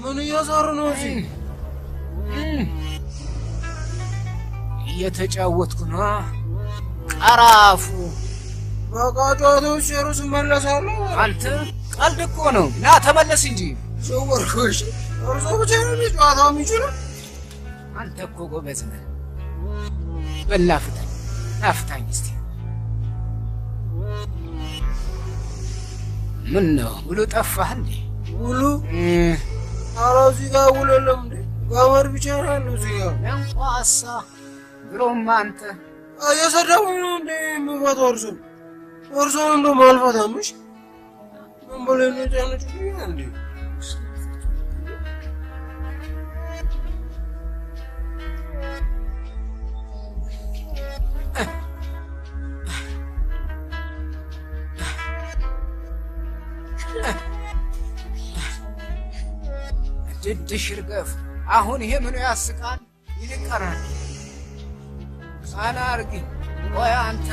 ምን እየሰሩ ነው እዚህ? እየተጫወትኩ ነው። ቀራፉ በቃ ጨዋታው ሲጨርሱ እመለሳለሁ። አንተ ቀልድ እኮ ነው። ና ተመለስ እንጂ ሰወርኩሽ። እርሶ ብቻ ነው ጨዋታው የሚችለው? አንተ እኮ ጎበዝ ነህ። በላ ፍታኝ እስቲ። ምን ነው ውሉ ጠፋህ እንዴ? ውሉ ኧረ እዚህ ጋር ውሉ የለም እንዴ? ገመድ ብቻ ነው ያለው እዚህ ጋር። እንኳሳ ድሮም አንተ እየሰደቡኝ ነው እንዴ የምፈታው? እርሶን እንደውም አልፈታም። እሺ ምን ብለህ ነው የጫነችብኝ እንዴ? ድድሽ ይርገፍ። አሁን ይሄ ምኑ ያስቃል? ይልቀራል። ሳና አርጊ። ቆይ አንተ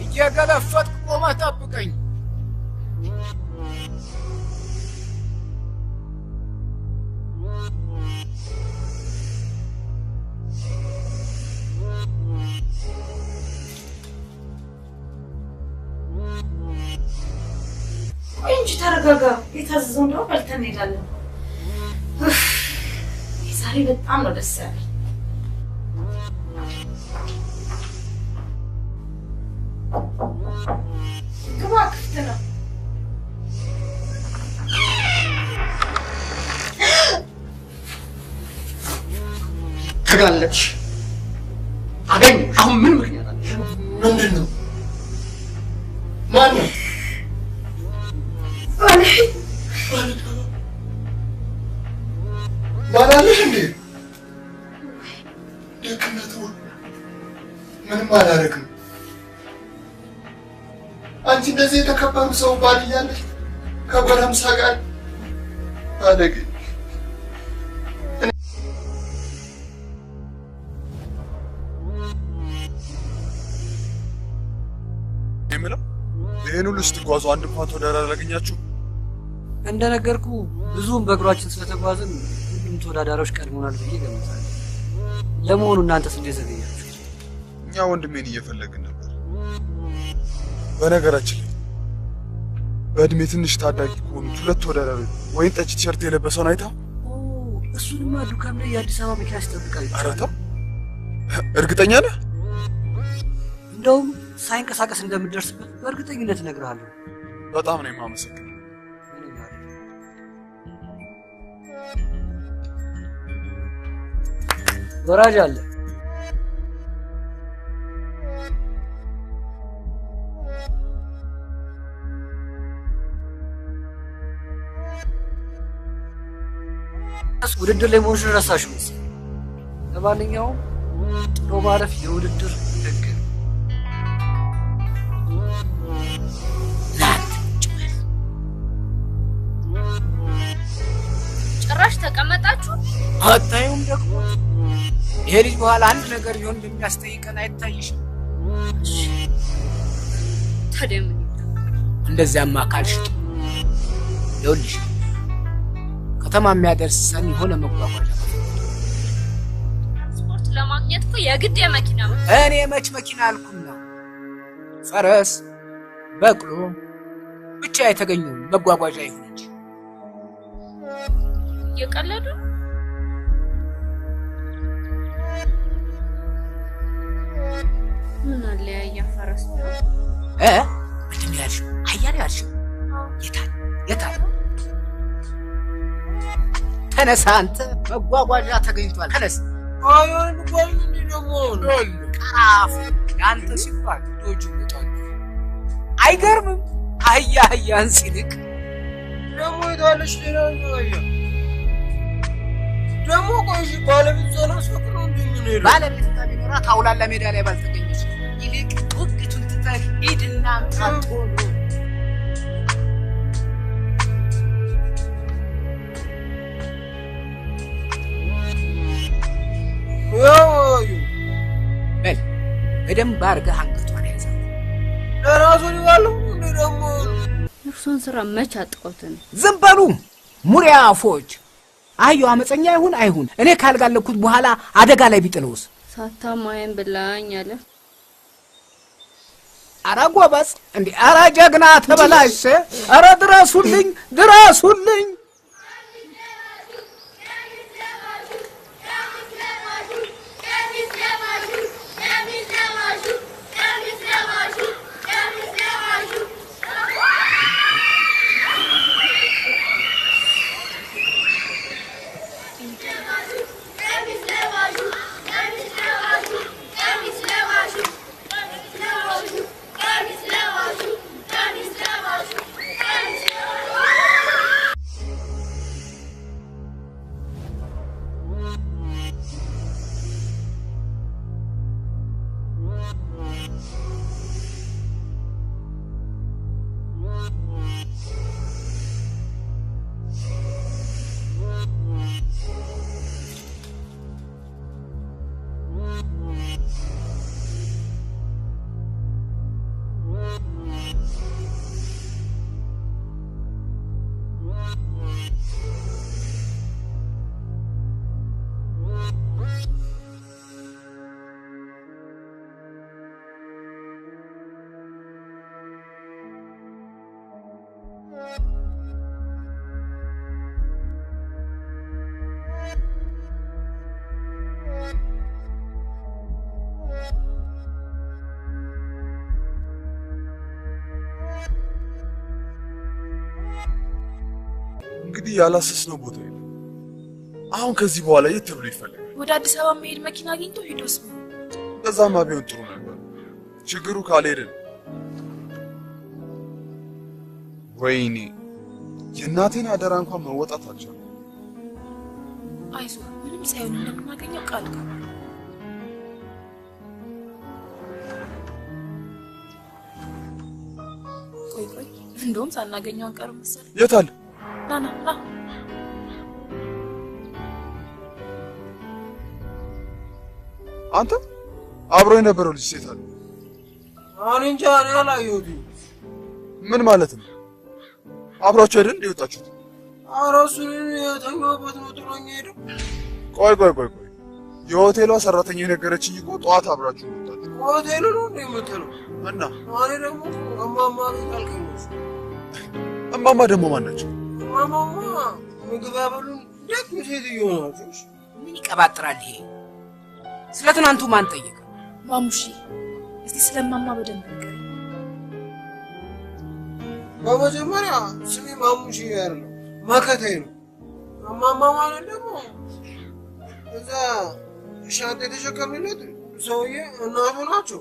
እየገለፈጥክ ቆመህ ጠብቀኝ። እንጂ ተረጋጋ። የታዘዘው እንደው በልተን እንሄዳለን። ዛሬ በጣም ነው ደስ ያለኝ። ግባ፣ ክፍት ነው። ተጋለጥሽ። አገኝ አሁን ምን ምክንያት አለሽ? ምንድን ነው? ማን ነው? ባላለሽ እንዴ? ደግነቱ ምንም አላደርግም። አንቺ እንደዚህ የተከበሩ ሰው ባል እያለሽ ከጎረምሳ ጋር አደግ የምለው ይሄን ሁሉ ስትጓዙ አንድ እንኳን ተወዳዳሪ አላገኛችሁ? እንደነገርኩ ብዙም በእግሯችን ስለተጓዝን ሁሉም ተወዳዳሪዎች ቀድሞናል ብዬ ገምታለሁ። ለመሆኑ እናንተስ እንዴት ዘገያችሁ? እኛ ወንድሜን እየፈለግን ነበር። በነገራችን ላይ በእድሜ ትንሽ ታዳጊ ከሆኑት ሁለት ተወዳዳሪዎች ወይን ጠጅ ቲሸርት የለበሰውን አይታ? እሱንማ ዱካም ላይ የአዲስ አበባ መኪና ሲጠብቃል። ኧረ ተው፣ እርግጠኛ ነህ? እንደውም ሳይንቀሳቀስ እንደምትደርስበት በእርግጠኝነት እነግርሃለሁ። በጣም ነው የማመሰግነው። ወራጅ አለ። ውድድር ላይ መሆንሽን ረሳሽው መሰለኝ። ለማንኛውም ጥሎ ማለፍ የውድድር ህግ ነው። ጭራሽ ተቀመጣችሁ? አታዩም ደግሞ ይሄ ልጅ በኋላ አንድ ነገር ቢሆን እንደሚያስጠይቀን አይታይሽም? ታዲያ ምን እንደዚያማ ካልሽ ይኸውልሽ ከተማ የሚያደርሰን የሆነ መጓጓዣ ስፖርት ለማግኘት እኮ የግድ የመኪና ነው። እኔ መች መኪና አልኩና ፈረስ፣ በቅሎ ብቻ የተገኘው መጓጓዣ ይሁን እንጂ። እየቀለዱ ምን አለ ያ ፈረስ ነው? ምንድን ነው ያልሽው? አያሌ ያልሽው? የታል የታል? ተነሳ አንተ፣ መጓጓዣ ተገኝቷል። ተነስ። አዩን ቆይ እንዴ ደግሞ ዶል ቃፍ ያንተ ሲባል ዶጅ ይወጣል። አይገርምም? አህያ አህያን ሲልክ ደግሞ ይታለሽ ሌላ አህያ ደግሞ ቆይሽ ባለቤት ጸሎት ፍቅሩ እንደምን ባለቤት ታቢኖራ ታውላላ ሜዳ ላይ ባልተገኘች ይልቅ ውቅቱን ትተህ ሂድና አምጣት ቶሎ። ያው በል በደንብ አድርገህ አንገቷን ያዛት። ለራሱ ሊባለው እንዴ ደግሞ እርሱን ስራ መች አጣሁት ነው። ዝም በሉ ሙሪያ አፎች። አህያው አመፀኛ ይሁን አይሁን እኔ ካልጋለኩት በኋላ አደጋ ላይ ቢጥለውስ? ሳታማየን ብላኝ አለ። አረ ጎበዝ እንዴ! አረ ጀግና ተበላሽ! አረ ድረሱልኝ ድረሱልኝ! ያላሰስነው ቦታ የለም። አሁን ከዚህ በኋላ የት ተብሎ ይፈልጋል? ወደ አዲስ አበባ መሄድ መኪና አግኝቶ ሄዶስ ነው። እንደዛማ ቢሆን ጥሩ ነበር። ችግሩ ካልሄድን ወይኔ የእናቴን አደራ እንኳን መወጣት አልቻልኩም። አይዞህ ምንም ሳይሆን እንደምናገኘው ቃል ገባ። ቆይ እንደውም ሳናገኘው አንቀርም መሰለኝ። የት አለ? ና አንተ አብሮ የነበረው ልጅ ሴት አለ? እንጃ እኔ አላየሁትም። ምን ማለት ነው? አብራችሁ አይደል እንደወጣችሁት? ኧረ እሱን የተኛሁበት ነው ጥሎኝ ሄደው። ቆይ የሆቴሏ ሰራተኛ የነገረችኝ እኮ ጠዋት አብራችሁ ወጣችሁ። ሆቴሉ ነው እንደ የምትለው? እና እኔ ደግሞ እማማ ቤት አልገኘሁም። እማማ ደግሞ ማን ናቸው? እማማማ ምግብ ያበሉን ደግ ሴትዮ ናቸው። ምን ይቀባጥራል ይሄ? ስለ ትናንቱ ማን ጠየቀ? ማሙሺ እስቲ ስለማማ በደንብ ንገረኝ። በመጀመሪያ ስሜ ማሙሺ አይደለም መከቴ ነው። እማማ ማለት ደግሞ እዛ ሻንጣ የተሸከምለት ሰውዬ እናቱ ናቸው።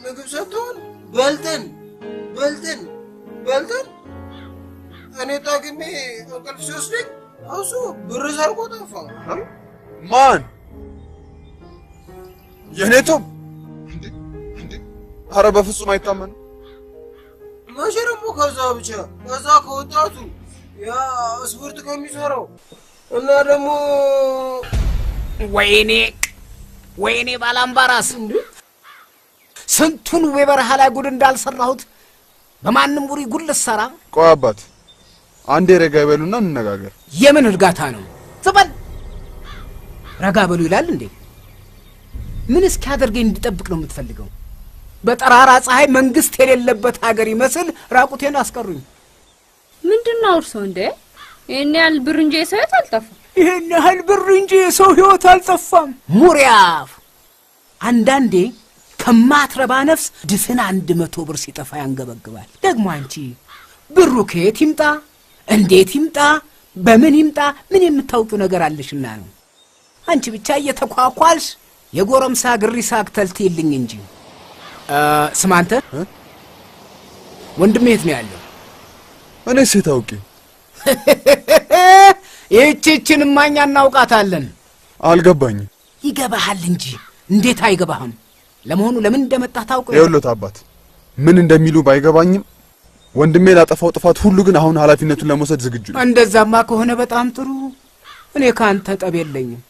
ምግብ ሰጥተውን በልተን እኔ ጠግሜ እንቅልፍ ሲወስደኝ እሱ ብር ሰርቆ ጠፋ። ማን? የኔቶም? ኧረ በፍጹም አይታመንም። መቼ ደግሞ ከዛ ከወጣቱ ያ ስፖርት ከሚሰራው እና ደግሞ ወይኔ ባላምባራስ ስንቱን በበረሃ ላይ ጉድ እንዳልሰራሁት በማንም ቡሪ ጉድ ልሰራ። ቆይ አባት አንዴ ረጋ ይበሉና እንነጋገር። የምን እርጋታ ነው? ዘበን ረጋ በሉ ይላል እንዴ? ምን እስኪያደርገኝ እንድጠብቅ ነው የምትፈልገው? በጠራራ ፀሐይ መንግስት የሌለበት ሀገር ይመስል ራቁቴን አስቀሩኝ። ምንድነው እርሶ እንዴ? ይሄን ያህል ብር እንጂ የሰው ህይወት አልጠፋም። ይሄን ያህል ብር እንጂ የሰው ህይወት አልጠፋም። ሙሪያፍ አንዳንዴ ከማትረባ ነፍስ ድፍን 100 ብር ሲጠፋ ያንገበግባል። ደግሞ አንቺ ብሩ ከየት ይምጣ እንዴት ይምጣ በምን ይምጣ ምን የምታውቂው ነገር አለሽና ነው። አንቺ ብቻ እየተኳኳልሽ የጎረምሳ ግሪሳ አክተልትልኝ እንጂ። ስማ አንተ ወንድሜ የት ነው ያለው? እኔ ሴት አውቄ ይህችን ማኛ እናውቃታለን። አልገባኝም። ይገባሃል እንጂ እንዴት አይገባህም? ለመሆኑ ለምን እንደመጣ ታውቀው? ይኸውልህ አባት ምን እንደሚሉ ባይገባኝም ወንድሜ ላጠፋው ጥፋት ሁሉ ግን አሁን ኃላፊነቱን ለመውሰድ ዝግጁ ነው። እንደዛማ ከሆነ በጣም ጥሩ። እኔ ካንተ ጠብ የለኝም።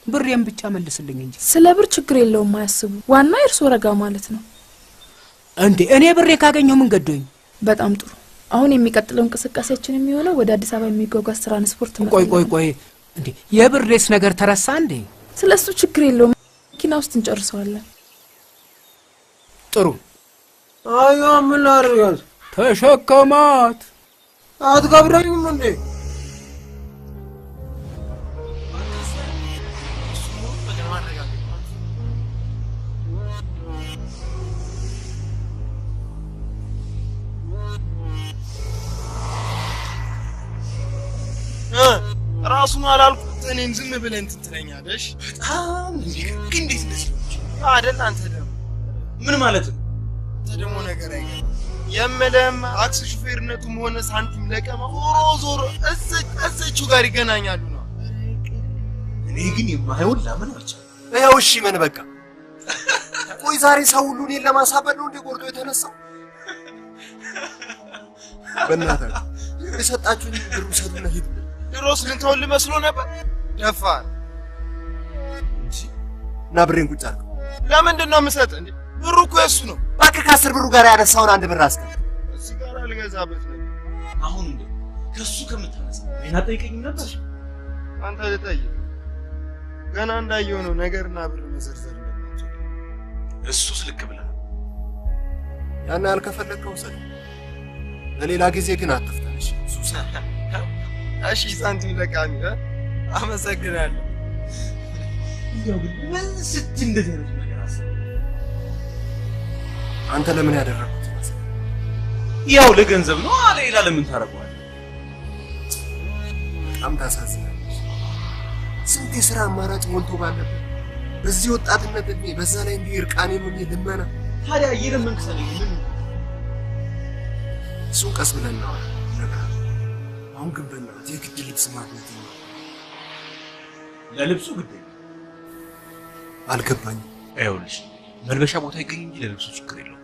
ብሬን ብቻ መልስልኝ እንጂ። ስለ ብር ችግር የለውም አያስቡ። ዋና እርሶ ረጋ ማለት ነው እንዴ? እኔ ብሬ ካገኘው ምን ገዶኝ? በጣም ጥሩ። አሁን የሚቀጥለው እንቅስቃሴያችን የሚሆነው ወደ አዲስ አበባ የሚጓጓዝ ትራንስፖርት ነው። ቆይ እንዴ የብሬስ ነገር ተረሳ እንዴ? ስለሱ ችግር የለውም። መኪና ውስጥ እንጨርሰዋለን። ጥሩ። አዩ ምን ላድርጋት? ተሸከማት። አትገብረኝም እንዴ? ራሱን አላልኩት እኔን ዝም ብለን ትትለኛለሽ። በጣም እንዴት እንደዚህ አይደል? አንተ ደግሞ ምን ማለት ነው? ደግሞ ነገር አይገርም። የምልህም ታክሲ ሹፌርነቱም ሆነ ሳንቲም ለቀማ ዞሮ እዛችሁ ጋር ይገናኛሉ ነው። እኔ ግን የማይሆን ለምን አልቻለም። ይኸው እሺ ምን በቃ ቆይ ዛሬ ሰው ሁሉ እኔን ለማሳበድ ነው እንደ ቆርጦ የተነሳው? በእናትህ የሰጣችሁኝ ብሩ ሰጡና ሂዱ። ድሮስ ልንተውልህ መስሎ ነበር። ደፋር እንጂ እና ብሬን ቁጭ አድርገው። ለምንድን ነው የምሰጥህ እንዴ? ብሩ እኮ የእሱ ነው። እባክህ ከ10 ብሩ ጋር ያነሳውን 1 ብር አስቀምጥ። እዚህ ጋር አልገዛበት ነው። አሁን እንዴ ከሱ ከምታነሳ እኔን አጠይቀኝም ነበር። አንተ ልጠይቅ ገና እንዳየው ነው ነገርና ብር መዘርዘር እንደማትችል። እሱስ ልክ ብለህ ያን ያልከፈለከው ሰው ለሌላ ጊዜ ግን አትፍታሽ። ሱሳ እሺ ሳንቲም ለቃሚ አመሰግናለሁ። እንደው ግን ምን ስትይ እንደዚህ አይነት ነገር አሰብ? አንተ ለምን ያደረኩት? ያው ለገንዘብ ነው። ሌላ ለምን ታረጋለህ? በጣም ታሳዝናለች። ስንት የሥራ አማራጭ ሞልቶ ባለበት በዚህ ወጣትነት እድሜ በዛ ላይ እንዲህ እርቃኔን ሆኜ ልመና። ታዲያ እየለመንክ ሰለኝ ምን እሱን ቀስ ብለን እናወራለን። አሁን ግን በእናትህ የግድ ልብስ ማግኘት ነው። ለልብሱ ግድ አልገባኝም። ይኸውልሽ መልበሻ ቦታ ይገኝ እንጂ ለልብሱ ችግር የለውም።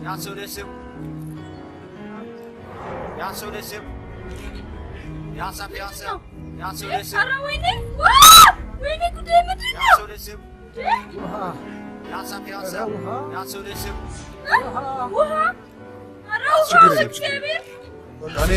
ያንሰው ደስም ያንሰው ደስም ኧረ ወይኔ ወይኔ ጉዳይ ምንድን ነው? ያንሰው ደስም ያንሰው ደስም ውሃ ኧረ ውሃ እግዚአብሔር እኔ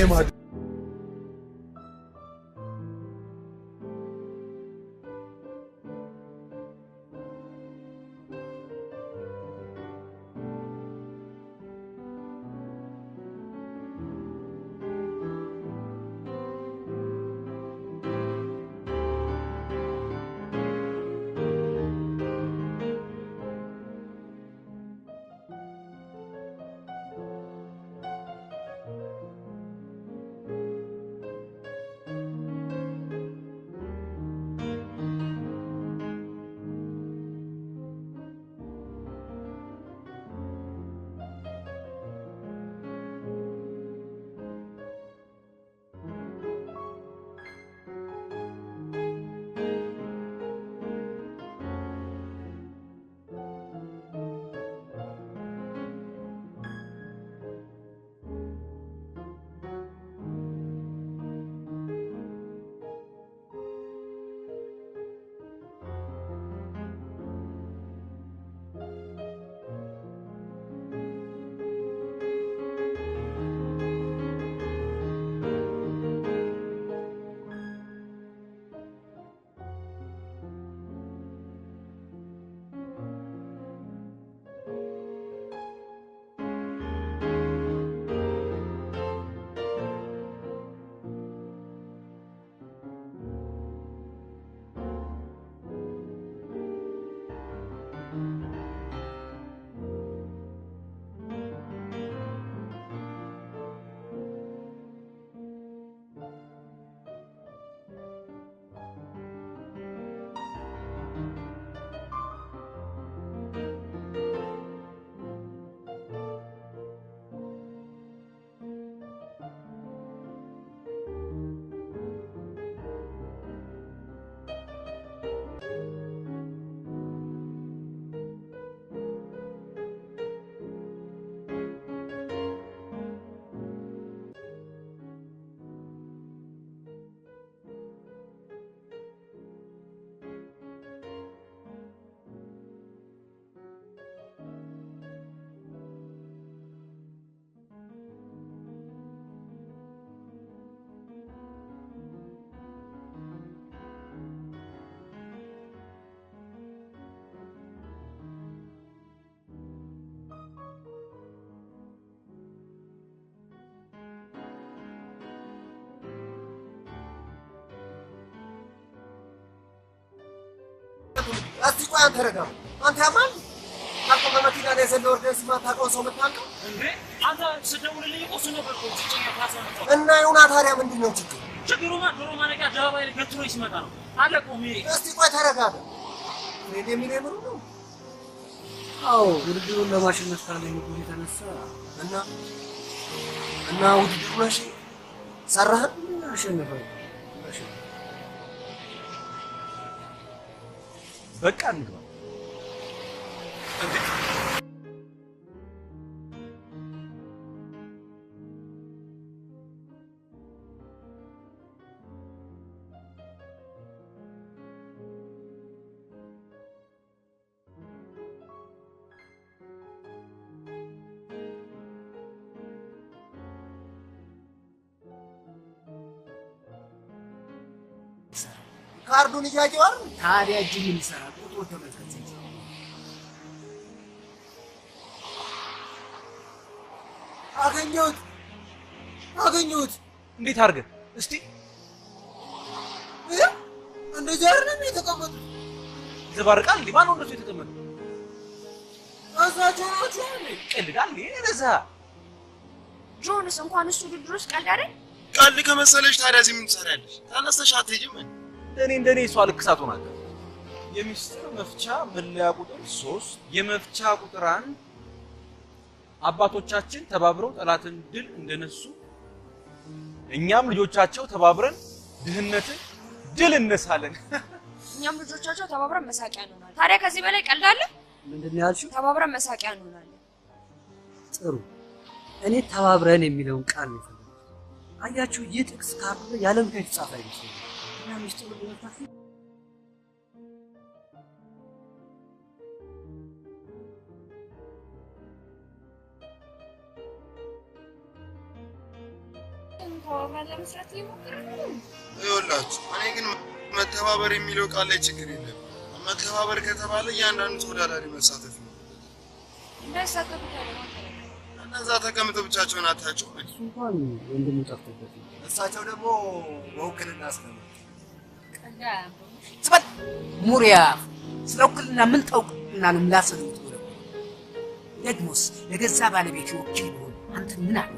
እስቲ ቆይ አንተ ረጋ አንተ ያማል ታቆ በመኪና ላይ ዘለ ወርደስ ማታውቀው ሰው መታቀው እንዴ አንተ ስደውልልኝ እኮ እሱ ነበር እኮ ጭጭኛ ታሰነው እና ይሁና ታዲያ ምንድነው ችግሩ? ችግሩማ ዶሮ ማነቂያ አደባባይ ላይ ገትሮ ሲመጣ ነው አለቀው። እስቲ ቆይ ተረጋጋ። እኔ የሚለምሩ ነው። አዎ ውድድሩን ለማሸነፍ ካለኝ ጉድ የተነሳ እና ውድድሩ ነሽ ሰራህ አሸነፈ። በቃ እንግባ። ካርዱን ይያየው አይደል? ታዲያ እጅ ምን ይሰራል? ቁጥሩ ተመልከት። አገኘሁት። እንዴት አድርገህ እስቲ እንደዚህ አይደለም የተቀመጡት። ዘባርቃል እንዴ? ማን ነው እንደሱ የተቀመጠው? እዛቸው ናቸው። ቀልዳል እንዴ? እዛ ጆንስ እንኳን እሱ ውድድር ውስጥ ቀልድ አይደል? ቀልድ ከመሰለሽ ታዲያ እዚህ ምን ትሰሪያለሽ? ተነስተሽ አትሄጂም? እንደኔ እሷ ልክሳት ሆናለች። የሚስጥር መፍቻ መለያ ቁጥር 3 የመፍቻ ቁጥር 1 አባቶቻችን ተባብረው ጠላትን ድል እንደነሱ እኛም ልጆቻቸው ተባብረን ድህነትን ድል እነሳለን። እኛም ልጆቻቸው ተባብረን መሳቂያ እንሆናለን። ታዲያ ከዚህ በላይ ቀልድ አለ? ምንድነው ያልሽው? ተባብረን መሳቂያ እንሆናለን። ጥሩ። እኔ ተባብረን የሚለውን ቃል ነው የፈለኩት። አያችሁ ይህ ጥቅስ ካርዱ ያለ ምክንያት የተጻፈ አይመስልም። እና ሚስጥሩ ለመፍታት ለመስራት ይሞክራሉ። ይኸውላችሁ እኔ ግን መተባበር የሚለው ቃል ላይ ችግር የለም። መተባበር ከተባለ እያንዳንዱ ተወዳዳሪ መሳተፍ ነው። እንዳይሳተፉ እነዛ ተቀምጠው ብቻቸውን አታቸው። እሱ እንኳን ወንድሙ ጠፍቶበት ነው። እሳቸው ደግሞ በውክልና አስቀምጠው ስበት ሙሪያ ስለ ውክልና ምን ታውቅና ነው ምላስህ የምትጎረው? ደግሞስ ለገዛ ባለቤት ወኪል ሆነ አንተ ምን አለ?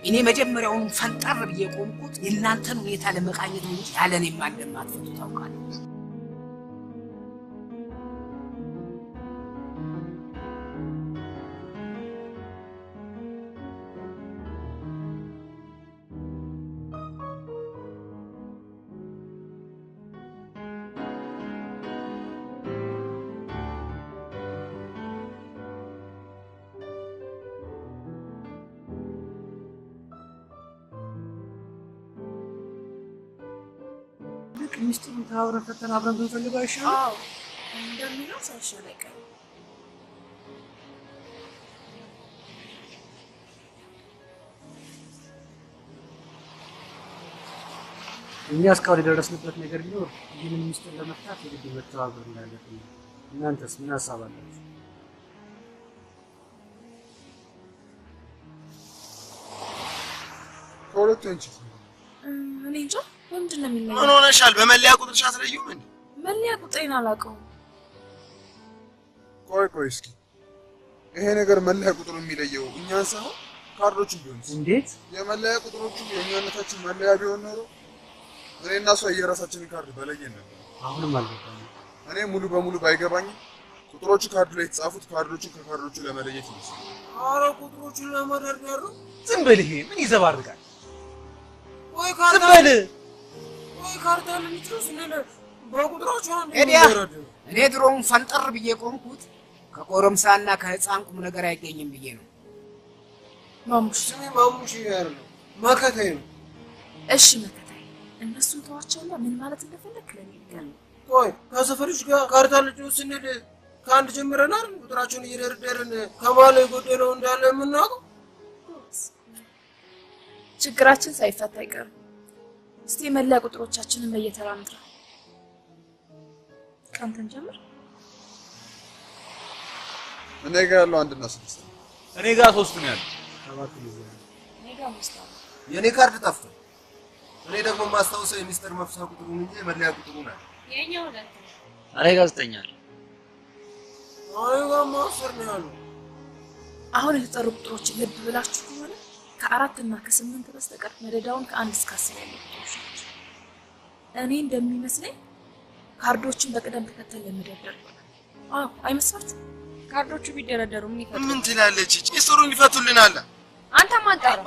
እኔ መጀመሪያውን ፈንጠር ብዬ ቆምኩት የእናንተን ሁኔታ ለመቃኘት ነው እንጂ ያለኔ ማለማጥፈቱ ታውቃለህ። ሚስጥሩን ተባብረን ፈተን አብረን ብንፈልገው አይሻልም? አዎ እንደሚለው ሳይሻል አይቀርም። እኛ እስካሁን የደረስንበት ነገር ቢኖር ይህንን ሚስጥር ለመፍታት የግድ መተባበር እንዳለብን። እናንተስ ምን ሀሳብ አላችሁ? ከሁለቱ አንቺ እኔ እንጃ ምንድን ነው የሚለየው? ምን ሆነሻል? በመለያ ቁጥርሽ አትለዩም እንዴ? መለያ ቁጥሬን አላውቀውም። ቆይ እስኪ ይሄ ነገር መለያ ቁጥሩ የሚለየው እኛን ሳይሆን ካርዶቹን ቢሆንስ? እንዴት? የመለያ ቁጥሮቹ የእኛነታችን መለያ ቢሆን ኖሮ እኔና እሷ የራሳችንን ካርድ በለየን ነበር። አሁንም አልገባኝም። እኔ ሙሉ በሙሉ ባይገባኝም ቁጥሮቹ ካርዱ ላይ የተጻፉት ካርዶቹን ከካርዶቹ ለመለየት ይመስላል። ኧረ ቁጥሮቹን ለመደርደር ነው። ዝም በል። ይሄ ምን ይዘባርቃል? ወይ ካርታ ዝም በል። ወይ ካርታ ልንጭው ስንል በቁጥሮቹ አንድ ኤዲያ እኔ ድሮውን ፈንጠር ብዬ ቆምኩት ከቆረምሳና ከህፃን ቁም ነገር አይገኝም ብዬ ነው። ማሙሽ ስሜ ማሙሽ ያር ነው መከታዬ ነው። እሺ መከታዬ፣ እነሱን ተዋቸውና ምን ማለት እንደፈለክ ለኔ ንገረኝ። ቆይ ከሰፈሮች ጋር ካርታ ልንጭው ስንል ከአንድ ጀምረናል። ቁጥራቸውን እየደረደርን ከማለ የጎደለው እንዳለ የምናውቀው ችግራችን ሳይፈታ አይቀርም። እስቲ መለያ ቁጥሮቻችንን በየተራ እንጥራ። ካንተን ጀምር። እኔ ጋር ያለው 1 እና 6 ነው። እኔ ጋር 3 ነው ያለው። 7 ነው። እኔ ጋር 5 ነው። የኔ ካርድ ጠፍቷል። እኔ ደግሞ ማስታወሰው የሚስጥር መፍቻ ቁጥሩን እንጂ የመለያ ቁጥሩን አይደል። የኛው ሁለት አሬ ጋዜጠኛ አይ ጋማፈር ነው ያሉ አሁን የተጠሩ ቁጥሮችን ልብ ብላችሁ ከሆነ ከ4 እና ከ8 በስተቀር መደዳውን ከ1 እስከ 10 ያሉ ቁጥሮች ናቸው። እኔ እንደሚመስለኝ ካርዶችን በቅደም ተከተል ለመደርደር ነው። አዎ አይመስላችሁ? ካርዶቹ ቢደረደሩ ምን ይፈጥሩ? ምን ትላለች? ጭስሩን ይፈቱልናል። አንተ ማን ጠራ?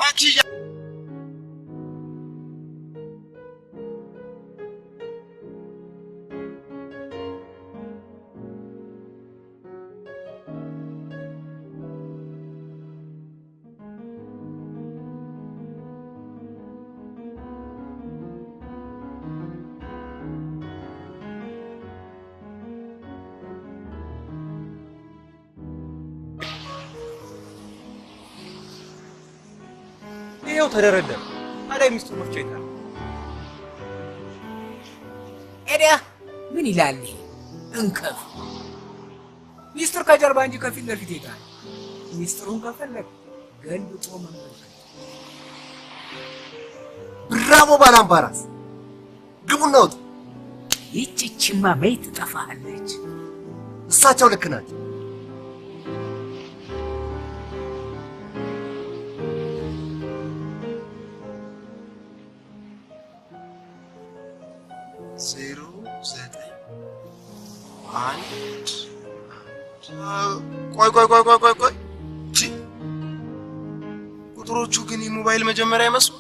ይሄው ተደረደረ። ታዲያ ሚስጥሩ መፍቻ ይታል። ኤዲያ ምን ይላል? እንከፍ ሚስጥር ከጀርባ እንጂ ከፊት ለፊት ይታል። ሚስጥሩን ከፈለግ ገልብጦ መመልከት። ብራቮ ባላምባራስ፣ ግቡና ውጡ። ይቺማ መች ትጠፋለች። እሳቸው ልክ ናቸው። ቆይ ቁጥሮቹ ግን የሞባይል መጀመሪያ አይመስሉ?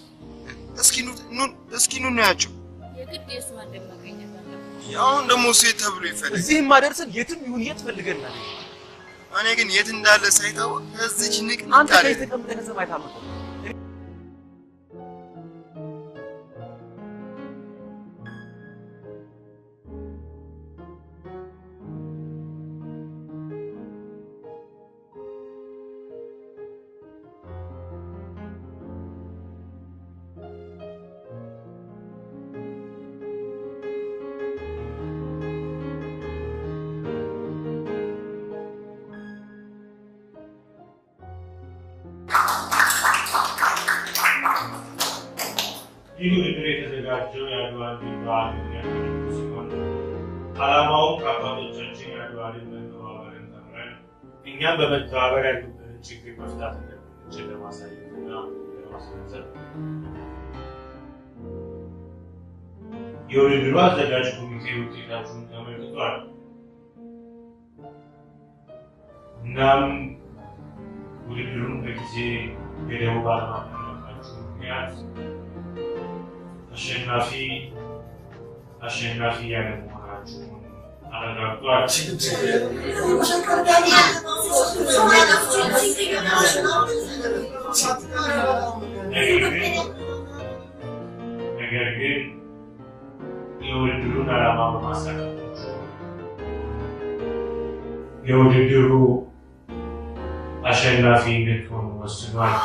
እስኪ ኑ እናያቸው። የግድ የሱ አንድ ማግኘት አለበት። አሁን ደግሞ ሴት ተብሎ ይፈልግ እዚህ ማደርሰን የትም ይሁን የት ፈልገናል። እኔ ግን የት እንዳለ ሳይታወቅ እዚች ንቅ አንተ ከዚህ ተቀምጠህ ሰማይ ታመጣው ይህ ውድድር የተዘጋጀው የአድዋ ድል በዓል ሲሆን ዓላማው ከአባቶቻችን የአድዋ ድል መተባበርን ተምረን እኛም በመተባበር ያሉብንን ችግር መፍታት እንደምንችል ለማሳየትና ለማስገንዘብ። የውድድሩ አዘጋጅ ኮሚቴ ውጤታችሁን ተመልክቷል። እናም ውድድሩን በጊዜ ገደቡ ባለማጠናቀቃችሁ ምክንያት አሸናፊ ያለመሆናችሁን አረጋግጧል። ነገር ግን የውድድሩን ዓላማ በማሳካት የውድድሩ አሸናፊ እንድትሆኑ ወስኗል።